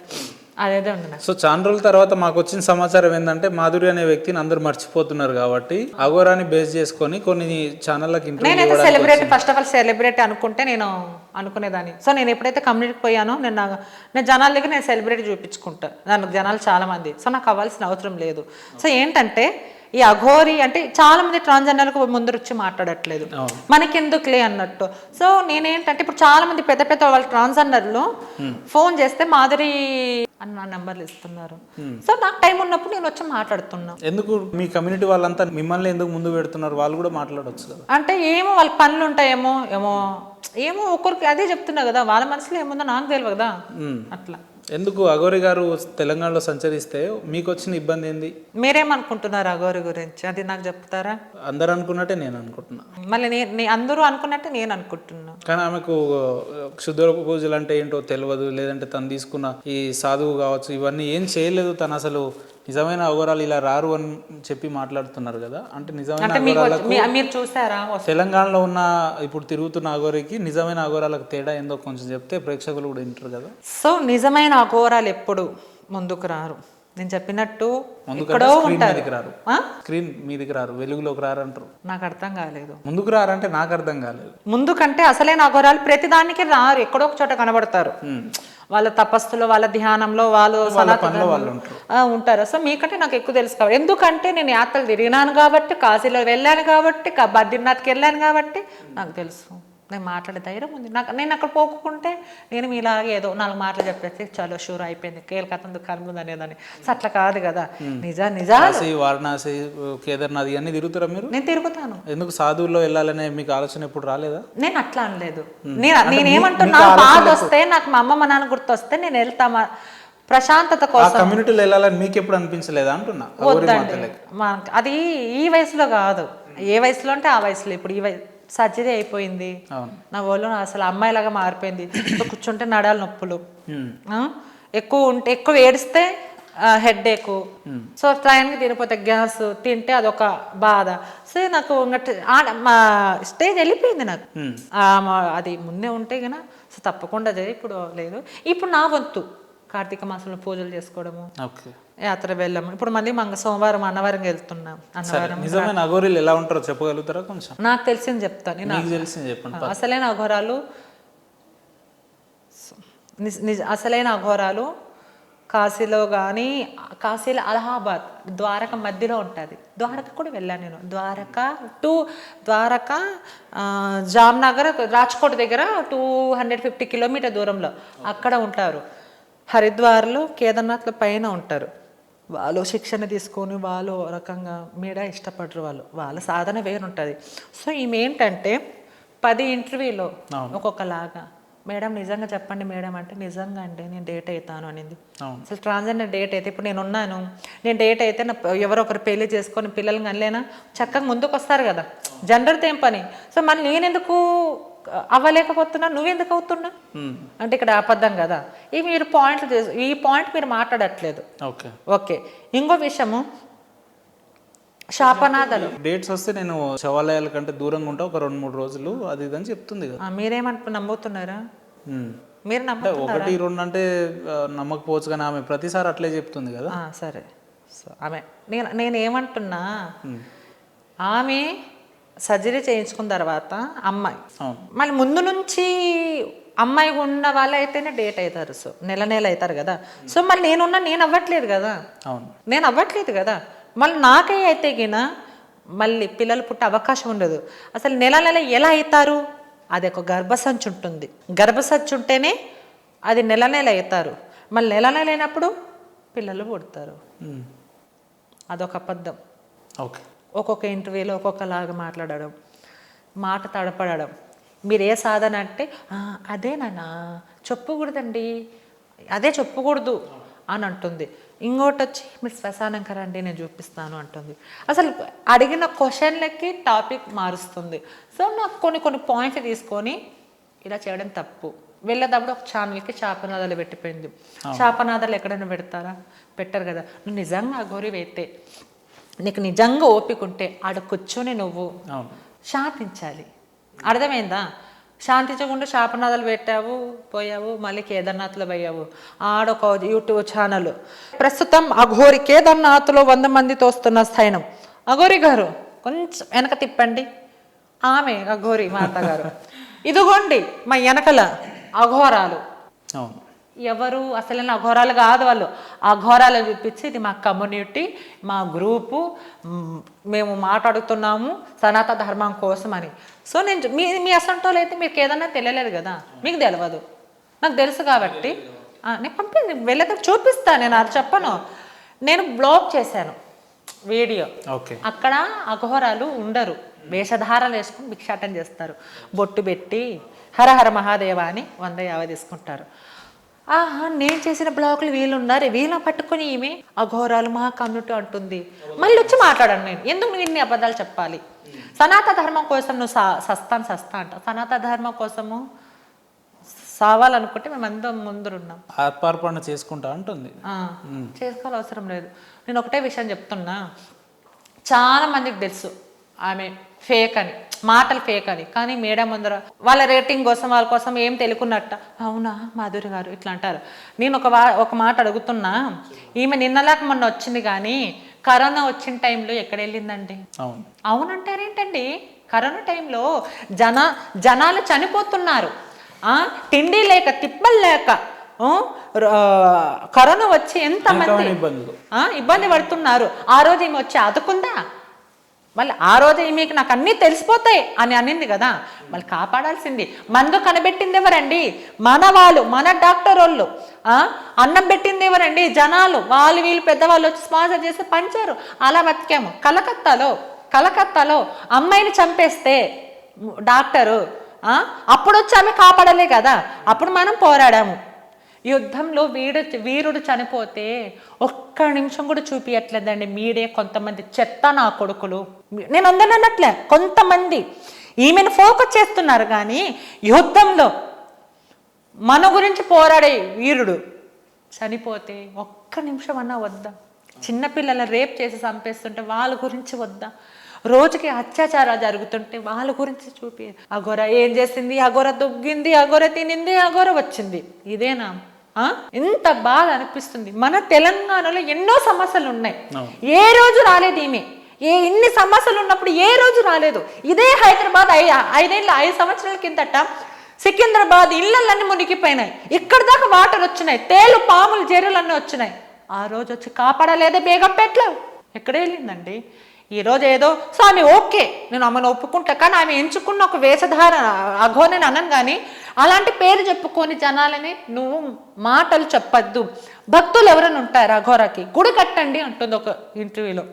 అదేదో ఉంది నాకు. సో చాలా రోజుల తర్వాత మాకు వచ్చిన సమాచారం ఏంటంటే మాధురి అనే వ్యక్తిని అందరూ మర్చిపోతున్నారు కాబట్టి అఘోరాని బేస్ చేసుకొని కొన్ని ఛానళ్ళకి నేనైతే celebrity, first of all celebrity అనుకుంటే నేను అనుకునేదాన్ని. సో నేను ఎప్పుడైతే కమ్యూనిటీకి పోయానో నేను జనాల దగ్గర నేను సెలబ్రిటీ చూపించుకుంటా. నాకు జనాలు చాలా మంది. సో నాకు అవ్వాల్సిన అవసరం లేదు. సో ఏంటంటే ఈ అఘోరి అంటే చాలా మంది ట్రాన్స్జెండర్లకు ముందు వచ్చి మాట్లాడట్లేదు, మనకెందుకులే అన్నట్టు. సో నేనేంటంటే ఇప్పుడు చాలా మంది పెద్ద పెద్ద వాళ్ళు ట్రాన్స్జెండర్లు ఫోన్ చేస్తే మాధురి అన్న నంబర్లు ఇస్తున్నారు. సో నాకు టైం ఉన్నప్పుడు నేను వచ్చి మాట్లాడుతున్నా. ఎందుకు మీ కమ్యూనిటీ వాళ్ళంతా మిమ్మల్ని ఎందుకు ముందు పెడుతున్నారు? వాళ్ళు కూడా మాట్లాడవచ్చు కదా. అంటే ఏమో వాళ్ళ పనులు ఉంటాయేమో, ఏమో ఒక్కరికి అదే చెప్తున్నా కదా, వాళ్ళ మనసులో ఏముందో నాకు తెలియదు కదా అట్లా. ఎందుకు అఘోరి గారు తెలంగాణలో సంచరిస్తే మీకు వచ్చిన ఇబ్బంది ఏంది? మీరేమనుకుంటున్నారు అఘోరి గురించి? అది నాకు చెప్తారా? అందరు అనుకున్నట్టే నేను అనుకుంటున్నా. మళ్ళీ అందరూ అనుకున్నట్టే నేను అనుకుంటున్నా. కానీ ఆమెకు క్షుద్ర పూజలు అంటే ఏంటో తెలియదు, లేదంటే తను తీసుకున్న ఈ సాధువు కావచ్చు ఇవన్నీ ఏం చేయలేదు. తను అసలు నిజమైన అఘోరాలు ఇలా రారు అని చెప్పి మాట్లాడుతున్నారు కదా. అంటే నిజమైన మీరు చూసారా తెలంగాణలో ఉన్న ఇప్పుడు తిరుగుతున్న అఘోరికి నిజమైన అఘోరాలకు తేడా ఏందో కొంచెం చెప్తే ప్రేక్షకులు కూడా వింటారు కదా. సో నిజమైన అఘోరాలు ఎప్పుడు ముందుకు రారు. నేను చెప్పినట్టు ఎక్కడో ఉంటారు, స్క్రీన్ మీదికి రారు, వెలుగులోకి రారు అంటారు. నాకు అర్థం కాలేదు. ముందుకు రారంటే నాకు అర్థం కాలేదు. ముందుకంటే అసలైన అఘోరాలు ప్రతిదానికి రారు, ఎక్కడో ఒక చోట కనబడతారు. వాళ్ళ తపస్సులో, వాళ్ళ ధ్యానంలో, వాళ్ళు ఉంటారు. సో మీకంటే నాకు ఎక్కువ తెలుసు కాబట్టి. ఎందుకంటే నేను యాత్రలు తిరిగినాను కాబట్టి, కాశీలో వెళ్ళాను కాబట్టి, బద్రీనాథ్కి వెళ్ళాను కాబట్టి నాకు తెలుసు. నేను మాట్లాడే ధైర్యం ఉంది నాకు. నేను అక్కడ పోకుంటే నేను మీలాగే ఏదో 4 మాటలు చెప్పేసి చాలా షూర్ అయిపోయింది, కేల్కతం దుఃఖాలు ముందు అనేదాన్ని. సో అట్లా కాదు కదా. నిజాలు వారణాసి, కేదార్నాథ్ అన్ని తిరుగుతారా మీరు? నేను తిరుగుతాను. ఎందుకు సాధువుల్లో వెళ్ళాలనే మీకు ఆలోచన ఎప్పుడు రాలేదా? నేను అట్లా అనలేదు. నేనేమంటున్నా, బాధ వస్తే నాకు మా అమ్మ మా నాన్న గుర్తొస్తే నేను వెళ్తామా ప్రశాంతత కోసం. కమ్యూనిటీలో వెళ్ళాలని మీకు ఎప్పుడు అనిపించలేదా అంటున్నా? అది ఈ వయసులో కాదు, ఏ వయసులో అంటే ఆ వయసులో. ఇప్పుడు ఈ వయసు సర్జరీ అయిపోయింది, నా ఒళ్ళు అసలు అమ్మాయిలాగా మారిపోయింది. కూర్చుంటే నడాలు నొప్పులు, ఎక్కువ ఏడిస్తే హెడ్ ఏక్, సో టైంకి తినిపోతే గ్యాస్, తింటే అదొక బాధ. సో నాకు మా స్టేజ్ వెళ్ళిపోయింది నాకు. అది ముందే ఉంటే గన సో తప్పకుండా ఇప్పుడు లేదు. ఇప్పుడు నా వంతు కార్తీక మాసంలో పూజలు చేసుకోవడము, యాత్ర వెళ్ళాము. ఇప్పుడు మళ్ళీ సోమవారం అన్నవరం వెళ్తున్నాం. నిజమైన అఘోరీలు ఎలా ఉంటారో చెప్పగలుగుతారా కొంచెం? నాకు తెలిసింది చెప్తాను. అసలైన అఘోరాలు కాశీలో కానీ, కాశీలో అలహాబాద్ ద్వారక మధ్యలో ఉంటుంది. ద్వారక కూడా వెళ్ళాను నేను. ద్వారక జామ్నగర్ రాజ్కోట్ దగ్గర 250 కిలోమీటర్ దూరంలో అక్కడ ఉంటారు. హరిద్వార్లో కేదార్నాథ్లో పైన ఉంటారు. వాళ్ళు శిక్షణ తీసుకొని వాళ్ళు రకంగా మీడ ఇష్టపడరు, వాళ్ళ సాధన వేరుంటుంది. సో ఈమె ఏంటంటే 10 ఇంటర్వ్యూలో ఒక్కొక్కలాగా, మేడం నిజంగా చెప్పండి మేడం అంటే, నిజంగా అండి నేను డేట్ అవుతాను అనింది. అసలు ట్రాన్స్జెండర్ డేట్ అయితే ఇప్పుడు నేను డేట్ అయితే ఎవరో ఒకరు పెళ్లి చేసుకొని పిల్లలు కనలేనా చక్కగా ముందుకు వస్తారు కదా, జెండర్తో ఏం పని. సో మళ్ళీ నేనెందుకు అవ్వలేకపోతున్నా, నువ్వెందుకు అవుతున్నా అంటే ఇక్కడ అబద్ధం కదా. ఇవి మీరు ఈ పాయింట్ మీరు మాట్లాడట్లేదు. ఓకే ఓకే, ఇంకో విషయము శాపనాథలు. డేట్స్ వస్తే నేను శవాలయాల కంటే దూరంగా ఉంటా ఒక 2-3 రోజులు అది ఇదని చెప్తుంది కదా. నమ్ముతున్నారా? మీరు అంటే 1-2 అంటే నమ్మకపోవచ్చు, కానీ ఆమె ప్రతిసారి అట్లే చెప్తుంది కదా. సరే, సో ఆమె నేను ఏమంటున్నా, ఆమె సర్జరీ చేయించుకున్న తర్వాత అమ్మాయి మళ్ళీ ముందు నుంచి అమ్మాయి ఉన్న వాళ్ళు అయితేనే డేట్ అవుతారు, సో నెల అవుతారు కదా. సో మళ్ళీ నేను అవ్వట్లేదు కదా, నేను అవ్వట్లేదు కదా. మళ్ళీ నాకే అయితే గిన మళ్ళీ పిల్లలు పుట్టే అవకాశం ఉండదు. అసలు నెల ఎలా అవుతారు? అది ఒక గర్భసంచి ఉంటుంది, గర్భసంచి ఉంటేనే అది నెల అవుతారు. మళ్ళీ నెల అయినప్పుడు పిల్లలు పుడతారు. అదొక అబద్ధం. ఓకే, ఒక్కొక్క ఇంటర్వ్యూలో ఒక్కొక్కలాగా మాట్లాడడం, మాట తడపడడం. మీరు ఏ సాధన అంటే అదేనా చెప్పకూడదండి, అదే చెప్పకూడదు అని అంటుంది. ఇంకోటి వచ్చి మీరు శ్మశానంకి రండి నేను చూపిస్తాను అంటుంది. అసలు అడిగిన క్వశ్చన్లకి టాపిక్ మారుస్తుంది. సో నాకు కొన్ని పాయింట్స్ తీసుకొని ఇలా చేయడం తప్పు. వెళ్ళేటప్పుడు ఒక ఛానల్కి శాపనాదాలు పెట్టిపోయింది. శాపనాదాలు ఎక్కడైనా పెడతారా? పెట్టరు కదా. నువ్వు నిజంగా అఘోరి అయితే, నీకు నిజంగా ఓపిక ఉంటే ఆడ కూర్చొని నువ్వు శాంతించాలి. అర్థమైందా? శాంతించకుండా శాపనాదాలు పెట్టావు, పోయావు, మళ్ళీ కేదార్నాథ్లో పోయావు. ఆడొక యూట్యూబ్ ఛానల్ ప్రస్తుతం అఘోరి కేదార్నాథ్లో 100 మందితో వస్తున్న స్థైనం. అఘోరి గారు కొంచెం వెనక తిప్పండి. ఆమె అఘోరి మాత గారు, ఇదిగోండి మా వెనకల అఘోరాలు. ఎవరు అసలైన అఘోరాలు కాదు, వాళ్ళు అఘోరాలు చూపించి ఇది మా కమ్యూనిటీ, మా గ్రూపు, మేము మాట్లాడుతున్నాము సనాతన ధర్మం కోసం అని. సో నేను మీ అసంటోళ్ళు అయితే మీకు ఏదన్నా తెలియలేదు కదా, మీకు తెలియదు, నాకు తెలుసు కాబట్టి నేను పంపింది వెళ్ళక చూపిస్తాను. నేను అది చెప్పను. నేను బ్లాక్ చేశాను వీడియో. అక్కడ అఘోరాలు ఉండరు, వేషధారాలు వేసుకుని భిక్షాటం చేస్తారు, బొట్టు పెట్టి హరహర మహాదేవ అని 150 తీసుకుంటారు. నేను చేసిన బ్లాగులు వీళ్ళు ఉన్నారు, వీళ్ళని పట్టుకుని ఈమె అఘోరాలు మా కమ్యూనిటీ అంటుంది. మళ్ళీ వచ్చి మాట్లాడాను నేను, ఎందుకు నువ్వు ఇన్ని అబద్ధాలు చెప్పాలి? సనాతన ధర్మం కోసం నువ్వు సస్తా అంట. సనాతన ధర్మం కోసము సావాలనుకుంటే మేము అందరం ముందున్నాం. ఆత్మార్పణ చేసుకుంటా అంటుంది. చేసుకోవాలి అవసరం లేదు. నేను ఒకటే విషయం చెప్తున్నా, చాలా మందికి తెలుసు ఆమె ఫేక్ అని, మాటలు ఫేక్ అని. కానీ మేడం ముందర వాళ్ళ రేటింగ్ కోసం వాళ్ళ కోసం ఏం తెలుకున్నట్ట, అవునా మాధురి గారు ఇట్లా అంటారు. నేను ఒక మాట అడుగుతున్నా, ఈమె నిన్నలాక మొన్న వచ్చింది కానీ కరోనా వచ్చిన టైంలో ఎక్కడ వెళ్ళిందండి? అవునంటారేంటండి? కరోనా టైంలో జనాలు చనిపోతున్నారు, తిండి లేక తిప్పలు లేక, కరోనా వచ్చి ఎంతమంది ఇబ్బంది పడుతున్నారు. ఆ రోజు ఈమె వచ్చి ఆదుకుందా? మళ్ళీ ఆ రోజు మీకు నాకు అన్నీ తెలిసిపోతాయి అని అనింది కదా, మళ్ళీ కాపాడాల్సింది. మందు కనిపెట్టింది ఎవరండి? మన వాళ్ళు, మన డాక్టర్ వాళ్ళు. అన్నం పెట్టింది ఎవరండి? జనాలు, వాళ్ళు వీళ్ళు పెద్దవాళ్ళు వచ్చి స్పాన్సర్ చేసి పంచారు. అలా బతికాము. కలకత్తాలో అమ్మాయిని చంపేస్తే డాక్టరు అప్పుడు వచ్చి ఆమె కాపాడలే కదా, అప్పుడు మనం పోరాడాము. యుద్ధంలో వీరుడు చనిపోతే ఒక్క నిమిషం కూడా చూపించట్లేదండి మీడియా. కొంతమంది చెత్త నా కొడుకులు, నేను అందరూ అన్నట్లే, కొంతమంది ఈమెను ఫోకస్ చేస్తున్నారు. కానీ యుద్ధంలో మన గురించి పోరాడే వీరుడు చనిపోతే ఒక్క నిమిషం అన్నా వద్దా? చిన్నపిల్లల రేప్ చేసి చంపేస్తుంటే వాళ్ళ గురించి వద్దా? రోజుకి అత్యాచారాలు జరుగుతుంటే వాళ్ళ గురించి చూపి. అఘోర ఏం చేసింది? అఘోర దొగ్గింది, అఘోర తినింది, అఘోర వచ్చింది. ఇదేనా? ఎంత బాధ అనిపిస్తుంది. మన తెలంగాణలో ఎన్నో సమస్యలు ఉన్నాయి, ఏ రోజు రాలేదు ఈమె. ఇన్ని సమస్యలు ఉన్నప్పుడు ఏ రోజు రాలేదు. ఇదే హైదరాబాద్ 5 సంవత్సరాల కిందట సికింద్రాబాద్ ఇళ్ళన్నీ మునిగిపోయినాయి, ఇక్కడ దాకా వాటర్ వచ్చినాయి, తేలు పాములు జెరులన్నీ వచ్చినాయి. ఆ రోజు వచ్చి కాపాడలేదే బేగంపేటలో? ఎక్కడ వెళ్ళిందండి? ఈరోజు ఏదో స్వామి ఓకే నేను ఆమెను ఒప్పుకుంటా, కానీ ఆమె ఎంచుకున్న ఒక వేషధార అఘోరని అనను. కానీ అలాంటి పేరు చెప్పుకొని జనాలని నువ్వు మాటలు చెప్పద్దు. భక్తులు ఎవరైనా ఉంటారు అఘోరకి, గుడి కట్టండి అంటుంది ఒక ఇంటర్వ్యూలో.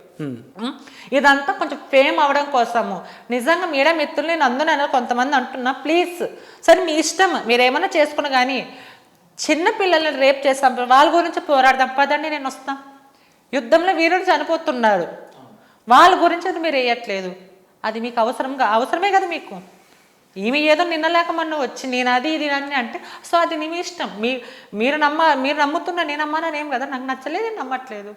ఇదంతా కొంచెం ఫేమ్ అవడం కోసము. నిజంగా మీడియా మిత్రులు నేను అందులో కొంతమంది అంటున్నా, ప్లీజ్ సరే మీ ఇష్టం, మీరేమైనా చేసుకున్నా. కానీ చిన్నపిల్లల్ని రేప్ చేస్తాం, వాళ్ళ గురించి పోరాడదాం పదండి, నేను వస్తాం. యుద్ధంలో వీరుడు చనిపోతున్నాడు, వాళ్ళ గురించి అది మీరు వేయట్లేదు. అది మీకు అవసరమే కదా మీకు? ఈమె ఏదో నిన్నలేక మొన్న వచ్చి నేను అది ఇది అని అంటే సో అది మీ ఇష్టం. మీరు నమ్ముతున్నా నేను నమ్మాలని ఏం కదా, నాకు నచ్చలేదు, నేను నమ్మట్లేదు.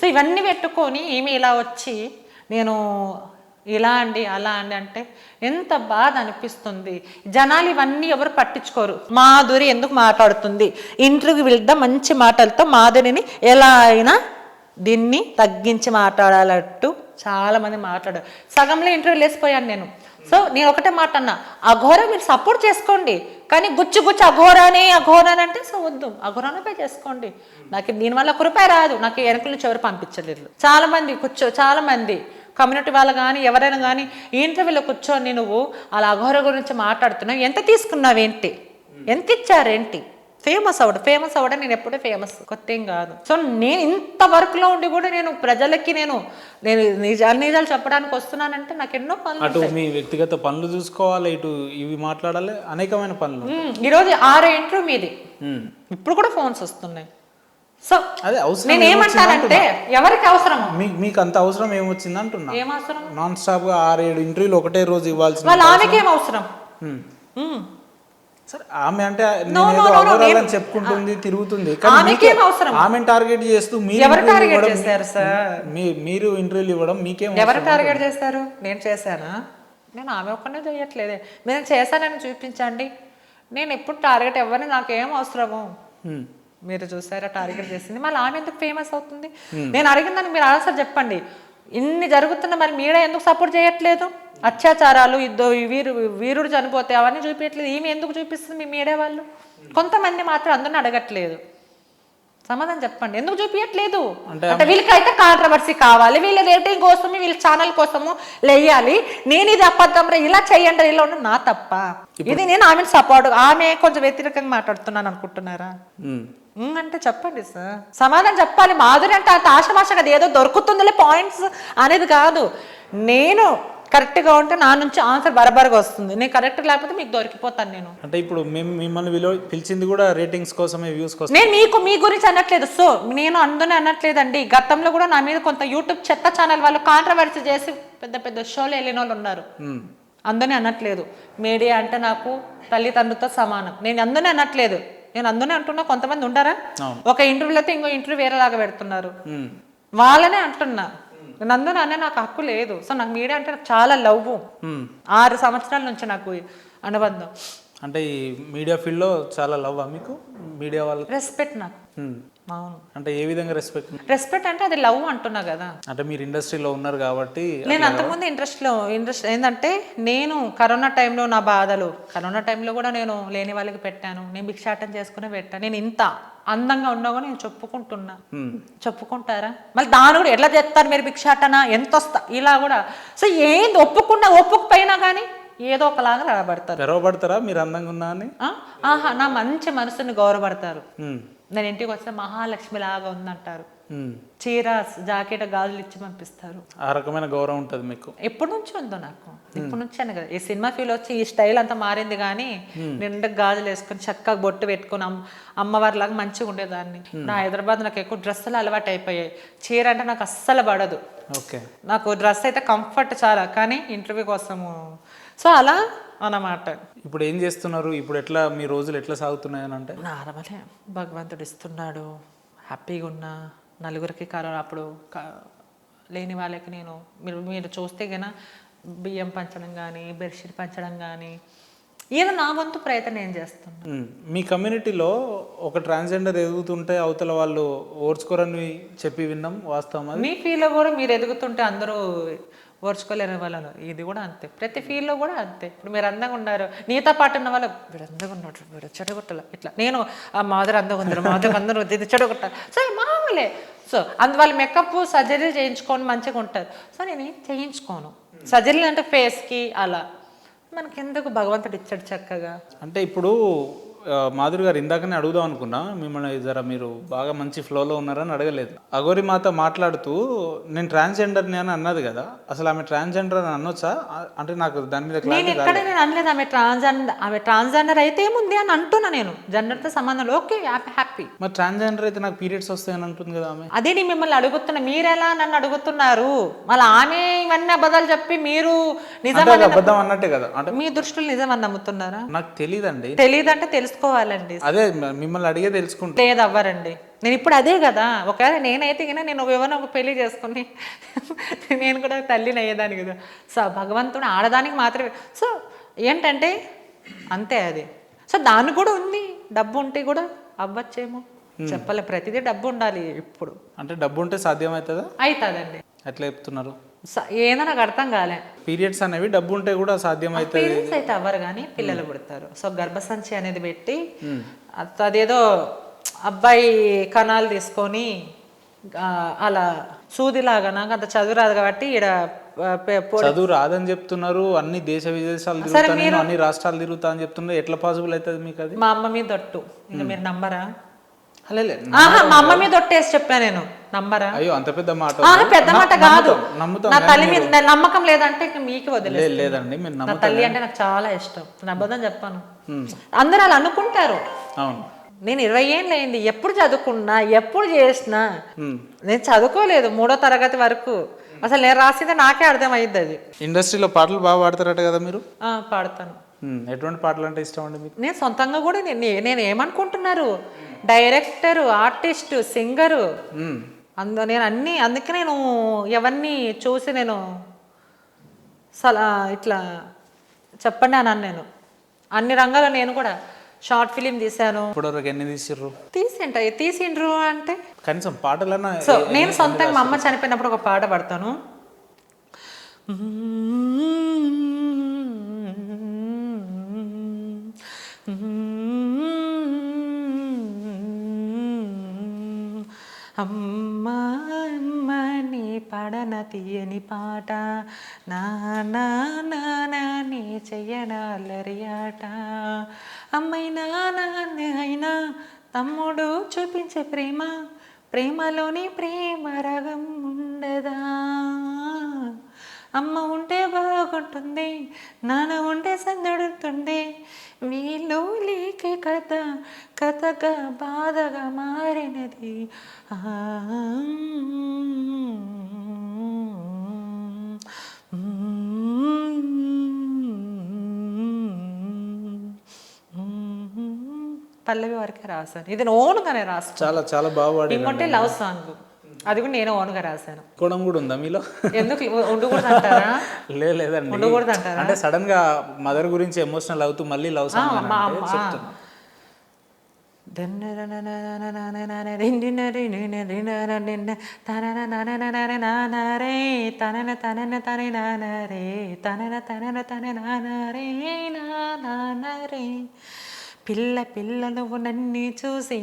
సో ఇవన్నీ పెట్టుకొని ఈమె ఇలా వచ్చి నేను ఇలా అండి అలా అండి అంటే ఎంత బాధ అనిపిస్తుంది. జనాలు ఇవన్నీ ఎవరు పట్టించుకోరు. మాధురి ఎందుకు మాట్లాడుతుంది, ఇంటర్వ్యూ వెళ్దాం మంచి మాటలతో మాధురిని ఎలా అయినా దీన్ని తగ్గించి మాట్లాడాలట్టు చాలామంది మాట్లాడారు. సగంలో ఇంటర్వ్యూలు వేసిపోయాను నేను. సో నేను ఒకటే మాట అన్నా, అఘోర మీరు సపోర్ట్ చేసుకోండి, కానీ గుచ్చి అఘోరాని అంటే సో వద్దు, అఘోరానే పే చేసుకోండి. నాకు దీనివల్ల ఒక రూపాయి రాదు, నాకు వెనకల నుంచి ఎవరు పంపించలేదు. చాలా మంది కమ్యూనిటీ వాళ్ళు కానీ ఎవరైనా కానీ ఈ ఇంటర్వ్యూలో కూర్చొని నువ్వు అలా అఘోర గురించి మాట్లాడుతున్నావు, ఎంత తీసుకున్నావేంటి, ఎంత ఇచ్చారేంటి, ఫేమస్ అవడం నేను ఎప్పుడూ ఫేమస్ కొత్త ఏం కాదు. సో నేను ఇంత వర్క్లో ఉండి కూడా నేను ప్రజలకి నేను నిజాలు చెప్పడానికి వస్తున్నానంటే నాకు ఎన్నో పనులు. అటు మీ వ్యక్తిగత పనులు చూసుకోవాలి, ఇటు ఇవి మాట్లాడాలి, అనేకమైన పనులు. ఈరోజు 6 ఇంటర్వ్యూ మీది, ఇప్పుడు కూడా ఫోన్స్ వస్తున్నాయి. సో అదే అవసరం. నేను ఏమంటానంటే ఎవరికి అవసరం, మీకు అంత అవసరం ఏమొచ్చింది అంటున్నా. ఏం అవసరం, నాన్ స్టాప్ గా 6-7 ఇంటర్వ్యూలు ఒకటే రోజు ఇవ్వాల్సిన వాళ్ళ ఆమెకి ఏం అవసరం. సరే ఆమె అంటే చెప్పుకుంటుంది, తిరుగుతుంది, ఆమె టార్గెట్ చేస్తూ ఎవరు టార్గెట్ చేస్తారు సార్, మీరు ఇంటర్వ్యూలు ఇవ్వడం మీకేం, ఎవరు టార్గెట్ చేస్తారు, నేను చేశానా, నేను ఆమె ఒక్కనే చేయట్లేదే, నేను చేశానని చూపించండి. నేను ఎప్పుడు టార్గెట్ ఎవరిని, నాకేం అవసరము. మీరు చూసారా టార్గెట్ చేసింది, మళ్ళీ ఆమె ఎందుకు ఫేమస్ అవుతుంది. నేను అడిగిన దానికి మీరు ఆన్సర్ చెప్పండి. ఇన్ని జరుగుతున్నా మరి మీరే ఎందుకు సపోర్ట్ చేయట్లేదు, అత్యాచారాలు వీరుడు చనిపోతే అవన్నీ చూపించట్లేదు, ఈమె ఎందుకు చూపిస్తుంది మీ మీడియా వాళ్ళు. కొంతమంది మాత్రం అందరిని అడగట్లేదు, సమాధానం చెప్పండి ఎందుకు చూపించట్లేదు అంటే వీళ్ళకైతే కాంట్రవర్సీ కావాలి, వీళ్ళ రేటింగ్ కోసము వీళ్ళ ఛానల్ కోసము లేయాలి, నేను ఇది అబద్ధం ఇలా చెయ్యండి, ఇలా ఉండదు నా తప్ప. ఇది నేను ఆమెను సపోర్ట్, ఆమె కొంచెం వ్యతిరేకంగా మాట్లాడుతున్నాను అనుకుంటున్నారా అంటే చెప్పండి సార్, సమాధానం చెప్పాలి. మాధురి అంటే అంత ఆశమాష కదా ఏదో దొరుకుతుందిలే పాయింట్స్ అనేది కాదు. నేను కరెక్ట్గా ఉంటే నా నుంచి ఆన్సర్ బరాబర్గా వస్తుంది, నేను కరెక్ట్ లేకపోతే మీకు దొరికిపోతాను నేను. అంటే ఇప్పుడు మేము మిమ్మల్ని పిలిచింది కూడా రేటింగ్స్ కోసమే, వ్యూస్ కోసం. నేను మీ గురించి అనట్లేదు, సో నేను అందునే అనట్లేదండి. గతంలో కూడా నా మీద కొంత యూట్యూబ్ చెత్త ఛానల్ వాళ్ళు కాంట్రవర్సీ చేసి పెద్ద షోలు వెళ్ళిన వాళ్ళు ఉన్నారు, అందునే అనట్లేదు. మీడియా అంటే నాకు తల్లిదండ్రులతో సమానం, నేను అందునే అనట్లేదు. నేను అందునే అంటున్నా, కొంతమంది ఉంటారా ఒక ఇంటర్వ్యూలో అయితే ఇంకో ఇంటర్వ్యూ వేరేలాగా పెడుతున్నారు, వాళ్ళనే అంటున్నా. నేను అందులో అనే నాకు హక్కు లేదు. సో నాకు మీడియా అంటే నాకు చాలా లవ్, 6 సంవత్సరాల నుంచి నాకు అనుబంధం. అంటే ఈ మీడియా ఫీల్డ్ లో చాలా లవ్ మీకు, మీడియా వాళ్ళు రెస్పెక్ట్ నాకు. అవును, అంటే ఏ విధంగా రెస్పెక్ట్ అంటే అది లవ్ అంటున్నా కదా. అంటే మీరు ఇండస్ట్రీలో ఉన్నారు కాబట్టి. నేను అంతకుముందు ఇంట్రెస్ట్ ఏంటంటే నేను కరోనా టైంలో నా బాధలు, కరోనా టైంలో కూడా నేను లేని వాళ్ళకి పెట్టాను, నేను భిక్షాటం చేసుకుని పెట్టాను. నేను ఇంత అందంగా ఉన్నా కూడా నేను చెప్పుకుంటారా, మళ్ళీ దాని కూడా ఎట్లా చేస్తారు మీరు భిక్షాటన ఎంత వస్తా ఇలా కూడా. సో ఏది ఒప్పుకపోయినా కానీ ఏదో ఒకలాగా గర్వపడతారా మీరు అందంగా ఉన్నా అని. నా మంచి మనసుని గౌరవపడతారు. నేను ఇంటికి వస్తే మహాలక్ష్మి లాగా ఉందంటారు, చీర జాకెట్ గాజులు ఇచ్చి పంపిస్తారు. ఆ రకమైన గౌరవం ఉంటుంది మీకు. ఎప్పటి నుంచి ఉందో నాకు, ఇప్పటి నుంచాను కదా. ఈ సినిమా ఫీల్ వచ్చి ఈ స్టైల్ అంతా మారింది, కానీ నిండా గాజులు వేసుకొని చక్కగా బొట్టు పెట్టుకుని అమ్మవారిలాగా మంచిగా ఉండేదాన్ని. నా హైదరాబాద్ నాకు ఎక్కువ డ్రెస్సులు అలవాటు అయిపోయాయి, చీర అంటే నాకు అస్సలు పడదు. నాకు డ్రెస్ అయితే కంఫర్ట్ చాలా, కానీ ఇంటర్వ్యూ కోసము. సో అలా అన్నమాట. ఇప్పుడు ఏం చేస్తున్నారు, ఇప్పుడు ఎట్లా మీ రోజులు ఎట్లా సాగుతున్నాయి అని అంటే? నార్మలే, భగవంతుడు ఇస్తున్నాడు, హ్యాపీగా ఉన్నా. నలుగురికి కరోనా అప్పుడు లేని వాళ్ళకి నేను మీరు చూస్తే కన్నా బియ్యం పంచడం కానీ బెడ్షీట్ పంచడం కానీ ఏదో నా వంతు ప్రయత్నం నేను చేస్తున్నాను. మీ కమ్యూనిటీలో ఒక ట్రాన్స్జెండర్ ఎదుగుతుంటే అవతల వాళ్ళు ఓర్చుకోరని చెప్పి విన్నాం, వాస్తవం? మీ ఫీల్డ్లో కూడా మీరు ఎదుగుతుంటే అందరూ ఓర్చుకోలేని వాళ్ళను, ఇది కూడా అంతే, ప్రతి ఫీల్డ్లో కూడా అంతే. ఇప్పుడు మీరు అందంగా ఉన్నారు, నీతో పాటు ఉన్న వాళ్ళు వీడు అందంగా ఉన్నాడు, వీడు చెడగొట్టాలి ఇట్లా, నేను మాధురి అందంగా ఉన్నారు, మాధురి అందరూ ఇది చెడగొట్టాలి. సో మామూలే. సో అందువల్ల మేకప్ సర్జరీ చేయించుకొని మంచిగా ఉంటారు. సో నేను చేయించుకోను సర్జరీలు, అంటే ఫేస్కి అలా మనకి ఎందుకు, భగవంతుడు ఇచ్చాడు చక్కగా. అంటే ఇప్పుడు మాధురి గారు ఇందాకనే అడుగుదాం అనుకున్నా మిమ్మల్ని, జర మీరు బాగా మంచి ఫ్లోలో ఉన్నారని అడగలేదు. అఘోరి మాత మాట్లాడుతూ నేను ట్రాన్స్జెండర్ని అని అన్నది కదా, అసలు ఆమె ట్రాన్స్జెండర్ అని అనొచ్చా? అంటే నాకు దాని మీద నేను ఎక్కడ నేను అనలేదు ఆమె ట్రాన్స్జెండర్ అయితే ఏముంది అని అంటున్నా. నేను జెండర్తో సంబంధం లేదు, ఓకే హ్యాపీ. మరి ట్రాన్స్జెండర్ అయితే నాకు పీరియడ్స్ వస్తాయని అంటుంది కదా ఆమె. అదే నేను మిమ్మల్ని అడుగుతున్నా, మీరెలా నన్ను అడుగుతున్నారు? మళ్ళీ ఆమె ఇవన్నీ అబద్ధాలు చెప్పి మీరు నిజం అబద్ధం అన్నట్టే కదా, అంటే మీ దృష్టిలో నిజం అని నమ్ముతున్నారా? నాకు తెలియదండి. తెలియదంటే తెలుసుకోవాలండి. అదే మిమ్మల్ని అడిగే తెలుసుకుంటా. లేదు అవ్వరండి. నేను ఇప్పుడు అదే కదా, ఒకవేళ నేనైతే కన్నా నేను ఎవరినో ఒక పెళ్లి చేసుకుని నేను కూడా తల్లిని అయ్యేదాన్ని కదా. సో భగవంతుడు ఆడదానికి మాత్రమే. సో ఏంటంటే అంతే అది. సో దాన్ని కూడా ఉంది, డబ్బు ఉంటే కూడా అవ్వచ్చేమో చెప్పలే. ప్రతిదీ డబ్బు ఉండాలి ఇప్పుడు. అంటే డబ్బు ఉంటే సాధ్యమవుతుందా? అవుతుందండి. ఎట్లా చెప్తున్నారు? ఏదో నాకు అర్థం కాలే. పీరియడ్స్ అనేవి డబ్బు ఉంటే కూడా సాధ్యమవుతుంది. పీరియడ్స్ అయితే అవ్వరు కానీ పిల్లలు పుడతారు. సో గర్భసంచి అనేది పెట్టి అదేదో అబ్బాయి కణాలు తీసుకొని అలా సూదిలాగా, నాకు అంత చదువు రాదు కాబట్టి చదువు రాదని చెప్తున్నారు. అన్ని దేశ విదేశాలు తిరుగుతాను, అన్ని రాష్ట్రాలు తిరుగుతా అని చెప్తున్నారు. ఎట్లా పాసిబుల్ అవుతుంది మీకు అది? మా అమ్మ మీద ఒట్టు, ఇంకా మీరు నమ్మరా? మా అమ్మ మీద ఒట్టేసి చెప్పాను నేను, నమ్మరా? అయ్యో అంత పెద్ద మాట. పెద్ద మాట కాదు, నమ్ముతాం. నా తల్లి మీద నమ్మకం లేదంటే మీకు వదిలేదు. లేదండి, నా తల్లి అంటే నాకు చాలా ఇష్టం, నేను అబద్ధం చెప్పాను. అందరూ అలా అనుకుంటారు. అవును, నేను 20 ఏళ్ళు అయింది, ఎప్పుడు చదువుకున్నా ఎప్పుడు చేసినా. నేను చదువుకోలేదు 3వ తరగతి వరకు. అసలు నేను రాసిందే నాకే అర్థమైంది. అది ఇండస్ట్రీలో పాటలు బాగా పాడతారట కదా మీరు? పాడతాను. ఎటువంటి పాటలు అంటే ఇష్టం అండి మీకు? నేను సొంతంగా కూడా నేను ఏమనుకుంటున్నారు, డైరెక్టరు, ఆర్టిస్టు, సింగరు, నేను అన్నీ. అందుకే నేను ఎవరిని చూసి నేను ఇట్లా చెప్పండి అన్నాను. నేను అన్ని రంగాల్లో నేను కూడా షార్ట్ ఫిలిం తీసాను. ఇప్పటివరకు ఎన్ని తీసిర్రు? తీసిండ్రు అంటే కనీసం పాటలన్నా. సో నేను సొంతంగా మా అమ్మ చనిపోయినప్పుడు ఒక పాట పాడతాను. అమ్మా అమ్మని పడన తీయని పాట, నానా నీ చెయ్యనాలరి ఆట, అమ్మైనా నాన్న అయినా తమ్ముడు చూపించే ప్రేమ, ప్రేమలోని ప్రేమ రగం ఉండదా? అమ్మ ఉంటే బాగుంటుంది, నాన్న ఉంటే సందడుతుంది, వీళ్ళు లేకే కథగా బాధగా మారినది. పల్లవి వరకే రాశాను. ఇది ఓన్గానే రాస్తాను. చాలా చాలా బాగా. ఇంకొంటే లవ్ సాంగ్, అది కూడా నేను ఓన్గా రాశాను. కూడా ఉందా మీలో? ఎందుకు ఉండకూడదు అంటారా? లేదండి, ఉండకూడదు అంటారా? అంటే సడన్ గా మదర్ గురించి ఎమోషనల్ అవుతూ మళ్ళీ లవ్ సాంగ్ పిల్ల నువ్వు నన్ను చూసి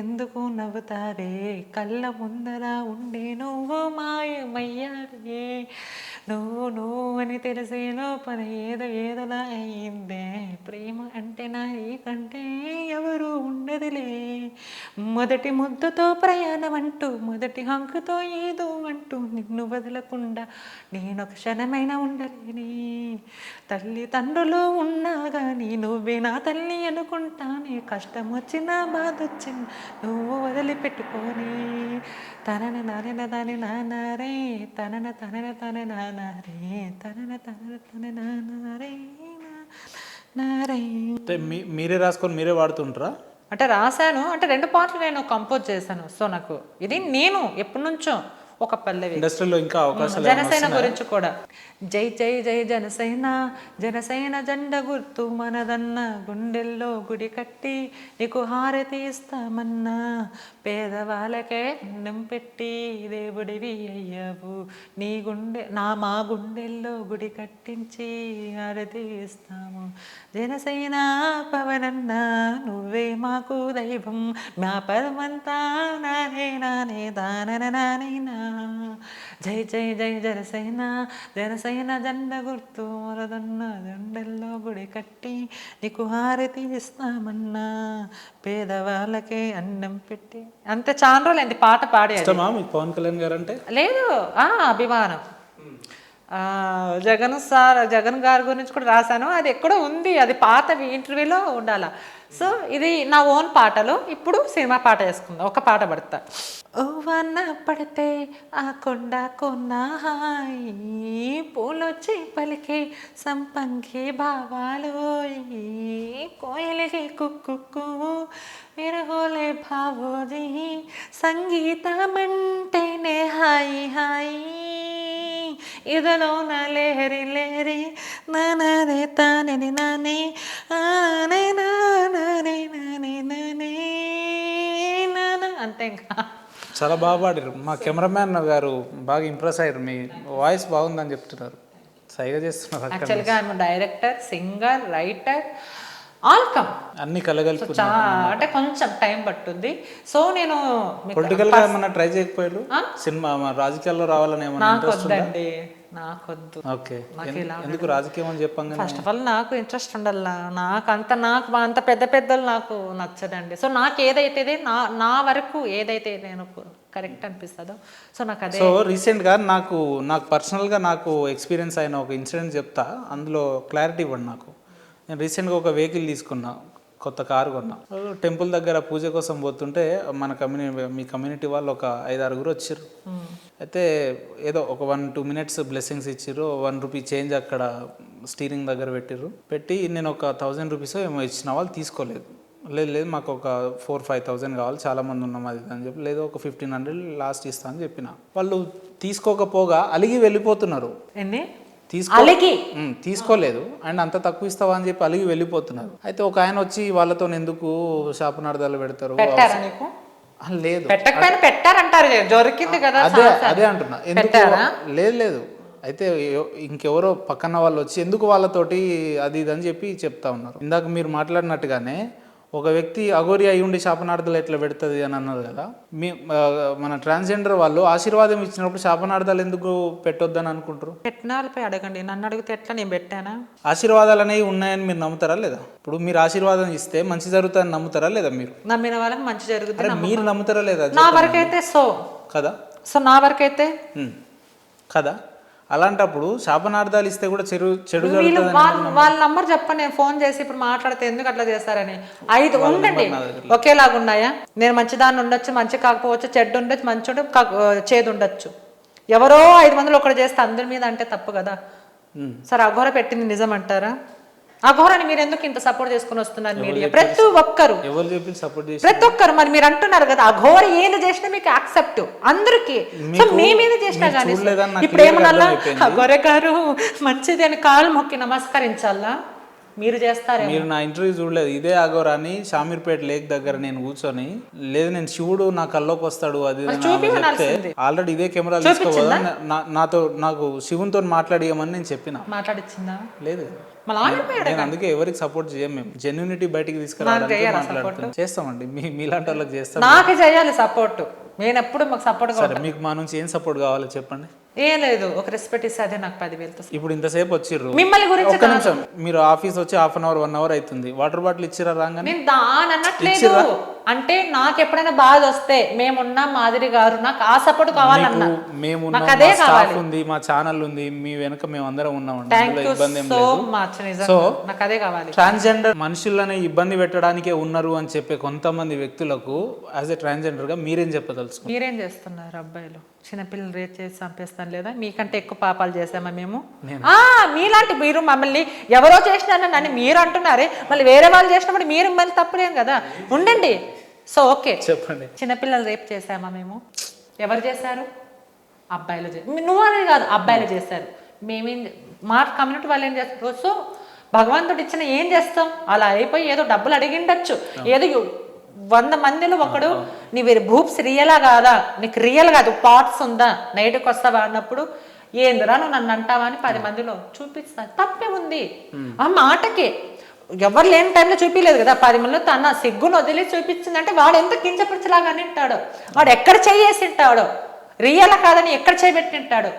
ఎందుకు నవ్వుతావే, కళ్ళ ముందర ఉండే నువ్వు మాయమయ్యావే, నువ్వు అని తెలిసే లోపల ఏదోలా అయిందే, ప్రేమ అంటే నా కంటే ఎవరు ఉండదులే, మొదటి ముద్దుతో ప్రయాణం అంటూ, మొదటి హంకుతో ఏదో అంటూ, నిన్ను వదలకుండా నేనొక క్షణమైనా ఉండలేని, తల్లిదండ్రులు ఉన్నా కానీ నువ్వే నా తల్లి అనుకుంటానే, కష్టం వచ్చినా బాధ వచ్చినా నువ్వు వదిలిపెట్టుకొని, తనన నాన్న దాని నాన్నరే, తనన నాన్నరే, తనన నాన్నరే నారే. మీరే రాసుకొని మీరే వాడుతుంటారా? అంటే రాశాను, అంటే 2 పాటలు నేను కంపోజ్ చేశాను. సో నాకు ఇది నేను ఎప్పటి నుంచో ఒక పల్లవి. ఇండస్ట్రీలో ఇంకా అవకాశాలు జనసేన గురించి కూడా, జై జై జై జనసేన, జనసేన జెండ గుర్తు మనదన్న, గుండెల్లో గుడి కట్టి నీకు హారతి ఇస్తామన్నా, పేదవాళ్ళకే అన్నం పెట్టి దేవుడివి అయ్యావు, నీ మా గుండెల్లో గుడి కట్టించి హారతి ఇస్తాము, జనసేన పవనన్న నువ్వే మాకు దైవం, మా పదమంతా నానే దానన నానే నా జై జై జై జనసేన జనసేన జెండ గుర్తు మొరదన్న జెండల్లో గుడి కట్టి నీకు హారతి ఇస్తామన్నా పేదవాళ్ళకే అన్నం పెట్టి. అంతే, చాలా రోజులు అయింది పాట పాడేది. ఇష్టమా మీకు పవన్ కళ్యాణ్ గారు అంటే? లేదు, అభిమానం. జగన్ గారి గురించి కూడా రాశాను, అది ఎక్కడో ఉంది, అది పాత ఇంటర్వ్యూలో ఉండాల. సో ఇది నా ఓన్ పాటలు. ఇప్పుడు సినిమా పాట వేసుకుందాం, ఒక పాట పడతా. ఓ వన్న పడితే ఆ కొండ కొన్న హాయి పూలొచ్చి పలికే సంపంగి భావాలు కోయిలకి కుక్కు విరహోలే భావోజీ సంగీతమంటేనే హాయి హాయి ఇదలో నా లేహరి లేహరి నానే తానని నానే ఆనే నానే నానే నానే నానా. అంతే. ఇంకా చాలా బాగా పాడారు. మా కెమెరామ్యాన్ గారు బాగా ఇంప్రెస్ అయ్యారు, మీ వాయిస్ బాగుందని చెప్తున్నారు, సైగా చేస్తున్నారు. యాక్చువల్గా ఆయన director, singer, writer, all come అన్ని కలగలుపు. అంటే కొంచెం టైం పట్టుద్ది. సో నేను పొలిటికల్ గా ఏమన్నా ట్రై చేయకపోయారు? సినిమా రాజకీయాల్లో రావాలని ఏమన్నా ఇంట్రెస్ట్ ఉందా? నాకొద్దండి, నాకొద్దు. ఓకే, ఎందుకు రాజకీయం అని చెప్పంగా? ఫస్ట్ ఆఫ్ ఆల్ నాకు ఇంట్రెస్ట్ ఉండాల. నాకు అంత పెద్ద పెద్దలు నాకు నచ్చదండి. సో నాకు ఏదైతే నా వరకు ఏదైతే నేను కరెక్ట్ అనిపిస్తుందో సో నాకు అదే. సో రీసెంట్గా నాకు పర్సనల్గా నాకు ఎక్స్పీరియన్స్ అయిన ఒక ఇన్సిడెంట్ చెప్తా, అందులో క్లారిటీ ఇవ్వండి నాకు. నేను రీసెంట్గా ఒక వెహికల్ తీసుకున్నా, కొత్త కారు కొన్నా. టెంపుల్ దగ్గర పూజ కోసం పోతుంటే మీ కమ్యూనిటీ వాళ్ళు ఒక 5-6 వచ్చారు. అయితే ఏదో ఒక 1-2 minutes బ్లెస్సింగ్స్ ఇచ్చారు. 1 రూపీ చేంజ్ అక్కడ స్టీరింగ్ దగ్గర పెట్టి నేను ఒక 1000 రూపీస్ ఏమో ఇచ్చిన, వాళ్ళు తీసుకోలేదు. లేదు మాకు ఒక 4-5,000 కావాలి, చాలామంది ఉన్నాం అది అని చెప్పి, లేదు ఒక 1500 లాస్ట్ ఇస్తా అని చెప్పిన. వాళ్ళు తీసుకోకపోగా అలిగి వెళ్ళిపోతున్నారు. తీసుకోలేదు అండ్ అంత తక్కువ ఇస్తావా అని చెప్పి అలిగి వెళ్ళిపోతున్నారు. అయితే ఒక ఆయన వచ్చి వాళ్ళతో ఎందుకు శాపనార్థాలు పెడతారు? లేదు, పెట్టారంటారు, దొరికింది కదా. అదే అంటున్నా, ఎందుకు లేదు. అయితే ఇంకెవరో పక్కన వాళ్ళు వచ్చి ఎందుకు వాళ్ళతోటి అది ఇది అని చెప్పి చెప్తా ఉన్నారు. ఇందాక మీరు మాట్లాడినట్టుగానే ఒక వ్యక్తి అఘోరి అయి ఉండి శాపనార్థాలు ఎట్లా పెడుతుంది అని అన్నారు కదా. మన ట్రాన్స్జెండర్ వాళ్ళు ఆశీర్వాదం ఇచ్చినప్పుడు శాపనార్థాలు ఎందుకు పెట్టొద్దని అనుకుంటారు? పెట్టిన వాళ్ళపై అడగండి, నన్ను అడిగితే ఎట్లా, నేను పెట్టానా? ఆశీర్వాదాలు అనేవి ఉన్నాయని మీరు నమ్ముతారా లేదా? ఇప్పుడు మీరు ఆశీర్వాదం ఇస్తే మంచి జరుగుతుందని నమ్ముతారా లేదా? మీరు నమ్మిన వాళ్ళకి మంచి జరుగుతుంది, మీరు నమ్ముతారా లేదా? నా వరకైతే కదా. సో నా వరకైతే కదా. అలాంటప్పుడు శాపనార్థాలు ఇస్తే కూడా చెడు జరుగుతుంది. వాళ్ళ నంబర్ చెప్పండి, నేను ఫోన్ చేసి ఇప్పుడు మాట్లాడితే ఎందుకు అట్లా చేస్తారని. 5 ఉండండి, ఒకేలాగా ఉన్నాయా? నేను మంచిదాన్ని ఉండొచ్చు, మంచి కాకపోవచ్చు, చెడ్డు ఉండొచ్చు, మంచి చేదు ఉండొచ్చు. ఎవరో 5 మందిలో ఒకటి చేస్తే అందరి మీద అంటే తప్పు కదా. సరే అఘోర పెట్టింది నిజం అంటారా? అఘోరాన్ని మీరు ఎందుకు ఇంత సపోర్ట్ చేసుకుని వస్తున్నారు? మీడియా ప్రతి ఒక్కరు మరి మీరు అంటున్నారు కదా అఘోర ఏది చేసినా మీకు యాక్సెప్ట్ అందరికి. మీ మీద చేసినా కానీ ఇప్పుడు ఏమన్నా అఘోర గారు మంచిది అని కాలు మొక్కి నమస్కరించాలా? మీరు చేస్తారే. మీరు నా ఇంటర్వ్యూ చూడలేదు, ఇదే అఘోరాని షామీర్పేట లేక్ దగ్గర నేను కూర్చొని, లేదు నేను శివుడు నా కల్లోకి వస్తాడు అది ఆల్రెడీ ఇదే కెమెరా తీసుకోవాలి నాకు శివునితో మాట్లాడియమని నేను చెప్పిన. మాట్లాడిచ్చిందా? లేదు. నేను అందుకే ఎవరికి సపోర్ట్ చేయం, మేము జెన్యూనిటీ బయటికి తీసుకురావడానికి చేస్తామండి. మీలాంటి వాళ్ళకి చేస్తాం. నాకే చేయాలి సపోర్ట్, నేను ఎప్పుడు మాకు సపోర్ట్. సరే మీకు మా నుంచి ఏం సపోర్ట్ కావాలో చెప్పండి. ఏం లేదు, ఒక రెస్పెక్ట్ ఇస్తే అదే నాకు 10,000. ఇప్పుడు ఇంతసేపు వచ్చిర్రు, మిమ్మల్ని గురించి ఒక్క నిమిషం, మీరు ఆఫీస్ వచ్చి 1/2 hour 1 hour అవుతుంది, వాటర్ బాటిల్ ఇచ్చిరా రాగానే? నేను దాని అనట్లేదు, అంటే నాకు ఎప్పుడైనా బాధ వస్తే మేమున్నా మాదిరి గారు నాకు ఆ సపోర్ట్ కావాలన్నా మేము స్టాఫ్ ఉంది, మా ఛానల్ ఉంది, మీ వెనక మేము అందరం ఉన్నామండి, ఇబ్బంది ఏం లేదు. సో నాకు అదే కావాలి. ట్రాన్స్జెండర్ మనుషులని ఇబ్బంది పెట్టడానికే ఉన్నారు అని చెప్పే కొంతమంది వ్యక్తులకు యాజ్ ఎ ట్రాన్స్జెండర్ గా మీరేం చెప్పదలుచు? మీరేం చేస్తున్నారు? అబ్బాయిలు చిన్నపిల్లలు రేట్ చేసి చంపేస్తాను లేదా? మీకంటే ఎక్కువ పాపాలు చేసామా మేము? మీలాంటి మీరు మమ్మల్ని ఎవరో చేసినారని మీరు అంటున్నారే, మళ్ళీ వేరే వాళ్ళు చేసినప్పుడు మీరు మళ్ళీ తప్పులేం కదా. ఉండండి. సో ఓకే చెప్పండి, చిన్నపిల్లలు రేప్ చేసామా మేము? ఎవరు చేశారు? అబ్బాయిలు. నువ్వు అనేది కాదు, అబ్బాయిలు చేశారు. మేమేం మా కమ్యూనిటీ వాళ్ళు ఏం చేస్తారు? సో భగవంతుడు ఇచ్చిన ఏం చేస్తాం, అలా అయిపోయి ఏదో డబ్బులు అడిగిండొచ్చు, ఏదో 100 మందిలో ఒకడు నీ భూప్స్ రియలా కాదా, నీకు రియల్ కాదు పార్ట్స్ ఉందా, నైట్కి వస్తావా అన్నప్పుడు ఏందిరా నువ్వు నన్ను అంటావా అని 10 మందిలో చూపిస్తా, తప్పే ఉంది. ఆ మాటకి ఎవరు లేని టైంలో చూపించలేదు కదా, 10 మందిలో తన సిగ్గును వదిలి చూపించిందంటే వాడు ఎంత కించపరిచేలాగా ఉంటాడో, వాడు ఎక్కడ చేసి ఉంటాడో. రియల్ కాదని ఎక్కడ చేయబెట్టింటాడు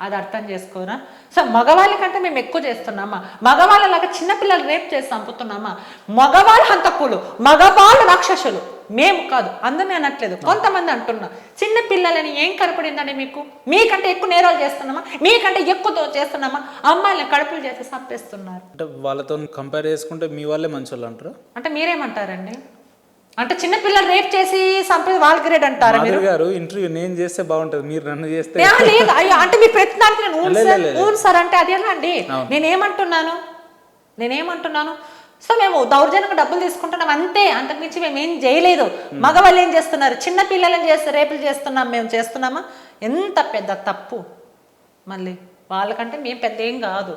అది అర్థం చేసుకోరా. సో మగవాళ్ళ కంటే మేము ఎక్కువ చేస్తున్నామా? మగవాళ్ళలాగా చిన్నపిల్లలు రేప్ చేసి చంపుతున్నామా? మగవాళ్ళు హంతకులు, మగవాళ్ళు రాక్షసులు, మేము కాదు. అందరినీ అనట్లేదు, కొంతమంది అంటున్నా. చిన్న పిల్లలని ఏం కనపడిందండి మీకు? మీకంటే ఎక్కువ నేరాలు చేస్తున్నామా? మీకంటే ఎక్కువ చేస్తున్నామా? అమ్మాయిని కడుపులు చేసి చంపేస్తున్నారు. అంటే వాళ్ళతో కంపేర్ చేసుకుంటే మీ వాళ్ళే మంచి వాళ్ళు అంటారు. అంటే మీరేమంటారండి? అంటే చిన్న పిల్లలు రేప్ చేసి చంపేది వాళ్ళ గ్రేడ్ అంటారా మీరు? గారు ఇంటర్వ్యూ నేను చేస్తే బాగుంటది, మీరు నన్ను చేస్తే లేదు. అయ్యో అంటే మీ ప్రతి దానికి నేను ఊను సార్ అంటే అది ఎలా అండి? నేనేమంటున్నాను సో మేము దౌర్జన్యంగా డబ్బులు తీసుకుంటున్నాం అంతే, అంతకుమించి మేము ఏం చేయలేదు. మగవాళ్ళు ఏం చేస్తున్నారు? చిన్న పిల్లలను చేస్తే రేపులు చేస్తున్నాం, మేము చేస్తున్నామా? ఎంత పెద్ద తప్పు. మళ్ళీ వాళ్ళకంటే మేము పెద్ద ఏం కాదు.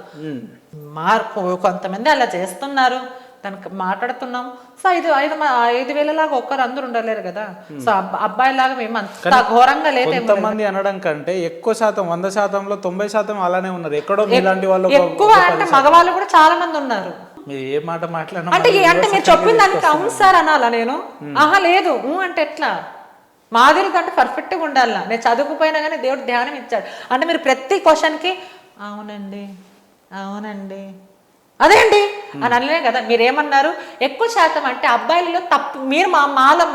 కొంతమంది అలా చేస్తున్నారు, దానికి మాట్లాడుతున్నాం. సో 5,000 లాగా ఒక్కరు అందరూ ఉండలేరు కదా. సో అబ్బాయి లాగా మేము అంత ఘోరంగా లేదు. కొంతమంది అనడం కంటే ఎక్కువ శాతం 100%లో 90% అలానే ఉన్నారు. ఎక్కడో మీలాంటి వాళ్ళు ఎక్కువ అంటే మగవాళ్ళు కూడా చాలా మంది ఉన్నారు. మీరు ఏ మాట మాట్లాడినా అంటే మీరు చెప్పిన దానికి అవును సార్ అనాలా నేను? ఆహా లేదు అంటే ఎట్లా? మాదిరి అంటే పర్ఫెక్ట్గా ఉండాలి. నేను చదువుకుపోయినా కానీ దేవుడు ధ్యానం ఇచ్చాడు. అంటే మీరు ప్రతి క్వశ్చన్కి అవునండి అవునండి అదే అండి అని అనలే కదా. మీరేమన్నారు? ఎక్కువ శాతం అంటే అబ్బాయిలలో తప్పు, మీరు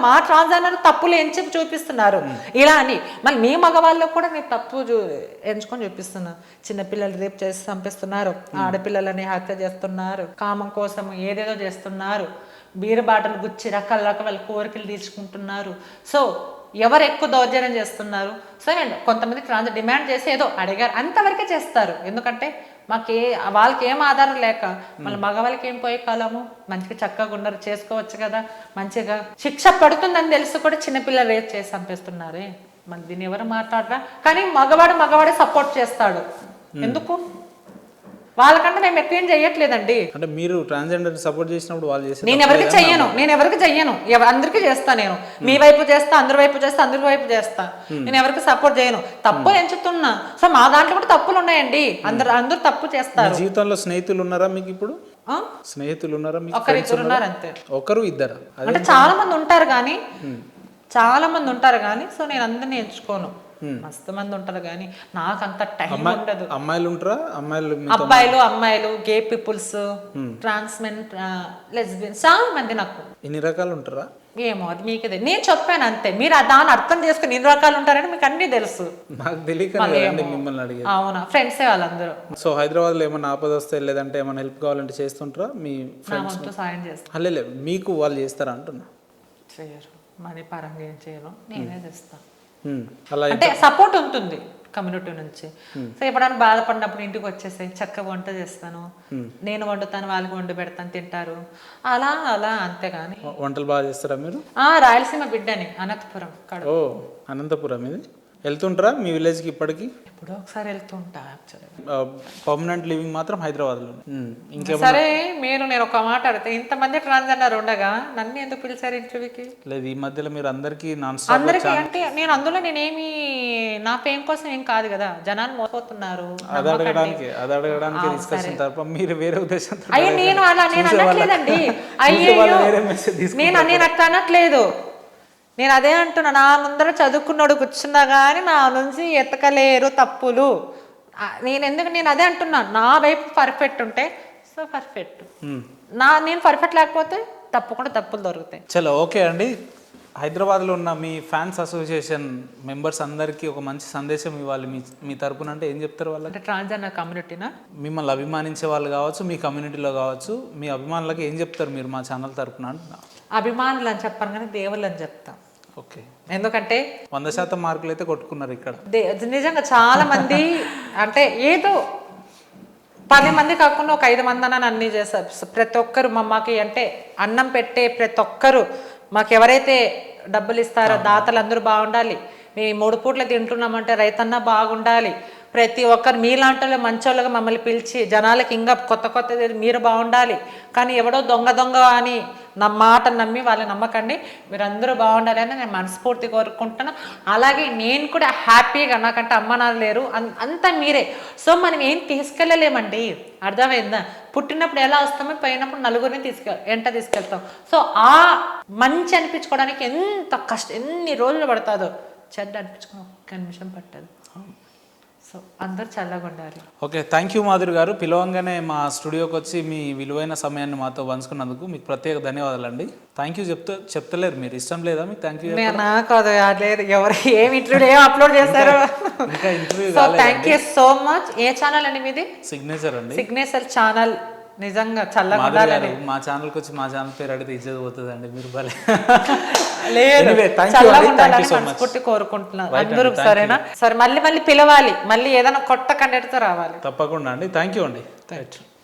మా ట్రాన్స్జెండర్ తప్పులు ఎంచి చూపిస్తున్నారు ఇలా అని. మళ్ళీ మీ మగవాళ్ళకు కూడా మీరు తప్పు ఎంచుకొని చూపిస్తున్నారు. చిన్నపిల్లలు రేపు చేసి చంపిస్తున్నారు, ఆడపిల్లలని హత్య చేస్తున్నారు, కామం కోసం ఏదేదో చేస్తున్నారు, బీరబాటలు గుచ్చి రకరకాల కోరికలు తీర్చుకుంటున్నారు. సో ఎవరు ఎక్కువ దౌర్జన్యం చేస్తున్నారు? సో కొంతమంది ట్రాన్స్ డిమాండ్ చేసి ఏదో అడిగారు అంతవరకే చేస్తారు. ఎందుకంటే వాళ్ళకి ఏం ఆధారం లేక మళ్ళీ మగవాళ్ళకి ఏం పోయే కాలము, మంచిగా చక్కగా ఉన్నారు, చేసుకోవచ్చు కదా, మంచిగా శిక్ష పడుతుందని తెలిసి కూడా చిన్నపిల్లలు రేప్ చేసి చంపేస్తున్నారే. మళ్ళీ దీన్ని ఎవరు మాట్లాడరా? కానీ మగవాడే సపోర్ట్ చేస్తాడు. ఎందుకు? వాళ్ళకంటే మేము ఎక్కువ ఏం చెయ్యట్లేదండి. అంటే మీరు ట్రాన్స్జెండర్ సపోర్ట్ చేసినప్పుడు వాళ్ళు చేసి నేను ఎవరికి చెయ్యను, అందరికీ చేస్తా. నేను మీ వైపు చేస్తా, అందరి వైపు చేస్తా, అందరి వైపు చేస్తా. నేను ఎవరికి సపోర్ట్ చేయను, తప్పులు ఎంచుతున్నా. సో మా దాంట్లో కూడా తప్పులు ఉన్నాయండి, అందరూ తప్పు చేస్తారు. జీవితంలో స్నేహితులు ఉన్నారా మీకు? ఇప్పుడు స్నేహితులు ఉన్నారా మీకు? ఒకరిద్దరు ఉన్నారు అంతే. ఒకరు ఇద్దరు అంటే చాలా మంది ఉంటారు కానీ సో నేను అందరినీ ఎంచుకోను. మస్తు మంది ఉంటారు కానీ నాకు అంత టైం ఉండదు. అమ్మాయిలు గే పీపుల్స్, ట్రాన్స్మెన్, లెస్బియన్ చాలా మంది. నాకు ఎన్ని రకాలు ఉంటారా ఏమో అది మీకు నేను చెప్పాను అంతే. మీరు దాన్ని అర్థం చేసుకుని ఎన్ని రకాలు ఉంటారని మీకు అన్ని తెలుసు. నాకు తెలియక మిమ్మల్ని అడిగాను. అవునా? ఫ్రెండ్సే వాళ్ళందరూ. సో హైదరాబాద్ లో ఏమన్నా ఆపద వస్తే లేదంటే ఏమైనా హెల్ప్ కావాలంటే చేస్తుంటారా? మీ ఫ్రెండ్స్ సాయం చేస్తారు. మీకు వాళ్ళు చేస్తారా అంటున్నా? చేయరు, మనీ పరంగా ఏం చేయరు, నేనే చేస్తాను. అలా అంటే సపోర్ట్ ఉంటుంది కమ్యూనిటీ నుంచి. సో ఎప్పుడైనా బాధపడినప్పుడు ఇంటికి వచ్చేసి చక్కగా వంట చేస్తాను, నేను వండుతాను, వాళ్ళకి వండి పెడతాను, తింటారు, అలా అంతేగాని. వంటలు బాగా చేస్తారా మీరు? రాయలసీమ బిడ్డని, అనంతపురం. ఓ అనంతపురం. ఇది వెళ్తుంటారా మీ విలేజ్ కి ఇప్పటికి? ఎప్పుడో ఒకసారి వెళ్తుంటా. పర్మనెంట్ లివింగ్ మాత్రం హైదరాబాద్ లో. సరే నేను ఒక మాట అడితే, ఇంతమంది ట్రాన్స్జెండర్ ఉండగా నన్ను ఎందుకు పిలిచారు ఇంటర్వ్యూకి? లేదు, ఈ మధ్యలో మీరు అందరికి అంటే నేను అందులో నేనేమి నా ఫేమ్ కోసం ఏం కాదు కదా, జనాలు మోసపోతున్నారు. అది అడగడానికి డిస్కషన్ తప్ప మీరు వేరే ఉద్దేశం. అయ్యో నేను అనట్లేదండి. నేను అట్లా అనట్లేదు. నేను అదే అంటున్నా, నా ముందర చదువుకున్నాడు కూర్చున్నా కానీ నా నుంచి ఎతకలేరు తప్పులు. నేను అదే అంటున్నా, నా వైపు పర్ఫెక్ట్ ఉంటే సో పర్ఫెక్ట్, నేను పర్ఫెక్ట్ లేకపోతే తప్పకుండా తప్పులు దొరుకుతాయి. చలో ఓకే అండి. హైదరాబాద్లో ఉన్న మీ ఫ్యాన్స్ అసోసియేషన్ మెంబర్స్ అందరికీ ఒక మంచి సందేశం ఇవ్వాలి మీ తరపున అంటే ఏం చెప్తారు వాళ్ళకి? అంటే ట్రాన్స్జెండర్ కమ్యూనిటీనా? మిమ్మల్ని అభిమానించే వాళ్ళు కావచ్చు, మీ కమ్యూనిటీలో కావచ్చు, మీ అభిమానులకి ఏం చెప్తారు మీరు మా ఛానల్ తరపున? అభిమానులు అని చెప్పాను కానీ దేవుళ్ళు అని చెప్తాం. ఓకే. ఎందుకంటే 100% మార్కులు అయితే కొట్టుకున్నారు ఇక్కడ. నిజంగా చాలా మంది అంటే ఏదో 10 మంది కాకుండా ఒక 5 మంది అని అన్నీ చేస్తారు. ప్రతి ఒక్కరు మాకి అంటే అన్నం పెట్టే ప్రతి ఒక్కరు మాకు ఎవరైతే డబ్బులు ఇస్తారో దాతలు అందరూ బాగుండాలి. మేము 3 పూట్ల తింటున్నామంటే రైతన్నా బాగుండాలి. ప్రతి ఒక్కరు మీలాంటి మంచోళ్ళగా మమ్మల్ని పిలిచి జనాలకి ఇంకా కొత్త మీరు బాగుండాలి. కానీ ఎవడో దొంగ అని నా మాట నమ్మి వాళ్ళు నమ్మకండి. మీరందరూ బాగుండాలి అని నేను మనస్ఫూర్తి కోరుకుంటున్నాను. అలాగే నేను కూడా హ్యాపీగా, నాకంటే అమ్మ నాన్న లేరు, అంతా మీరే. సో మనం ఏం తీసుకెళ్ళలేమండి, అర్థమైందా? పుట్టినప్పుడు ఎలా వస్తామో పోయినప్పుడు నలుగురిని తీసుకెళ్తాం. సో ఆ మంచి అనిపించుకోవడానికి ఎంత ఎన్ని రోజులు పడుతుందో చెడ్డ అనిపించుకుని ఒక్క నిమిషం పట్టదు. సో అందరు చల్లగా ఉండాలి. ఓకే, థ్యాంక్ యూ మాధురి గారు. పిలవంగానే మా స్టూడియోకి వచ్చి మీ విలువైన సమయాన్ని మాతో పంచుకున్నందుకు మీకు ప్రత్యేక ధన్యవాదాలండి. థ్యాంక్ యూ చెప్తలేరు మీరు, ఇష్టం లేదా మీకు థ్యాంక్ యూ? నాకు అది లేదు, ఎవరు ఏం ఇంటర్వ్యూ ఏం అప్లోడ్ చేశారు. ఇంకా interview so thank you so much. A channel అండి మీది? సిగ్నేచర్ అండి. సిగ్నేచర్ ఛానల్ నిజంగా చల్లగా మాధురి ఉండాలని. గారు, మా ఛానల్కి వచ్చి మా ఛానల్ పేరు అడిగితే ఇచ్చేది పోతుందండి, మీరు భలే. లేదు, Anyway, thank you చల్లగా అండి. Thank you ఉండాలని so much. మనస్ఫూర్తి కోరుకుంటున్నాను Right అందరూ. అండి, thank సరేనా? సరే, మళ్ళీ పిలవాలి, మళ్ళీ ఏదైనా కొత్త కంటెంట్తో రావాలి. తప్పకుండా అండి. థ్యాంక్ యూ అండి. రైట్.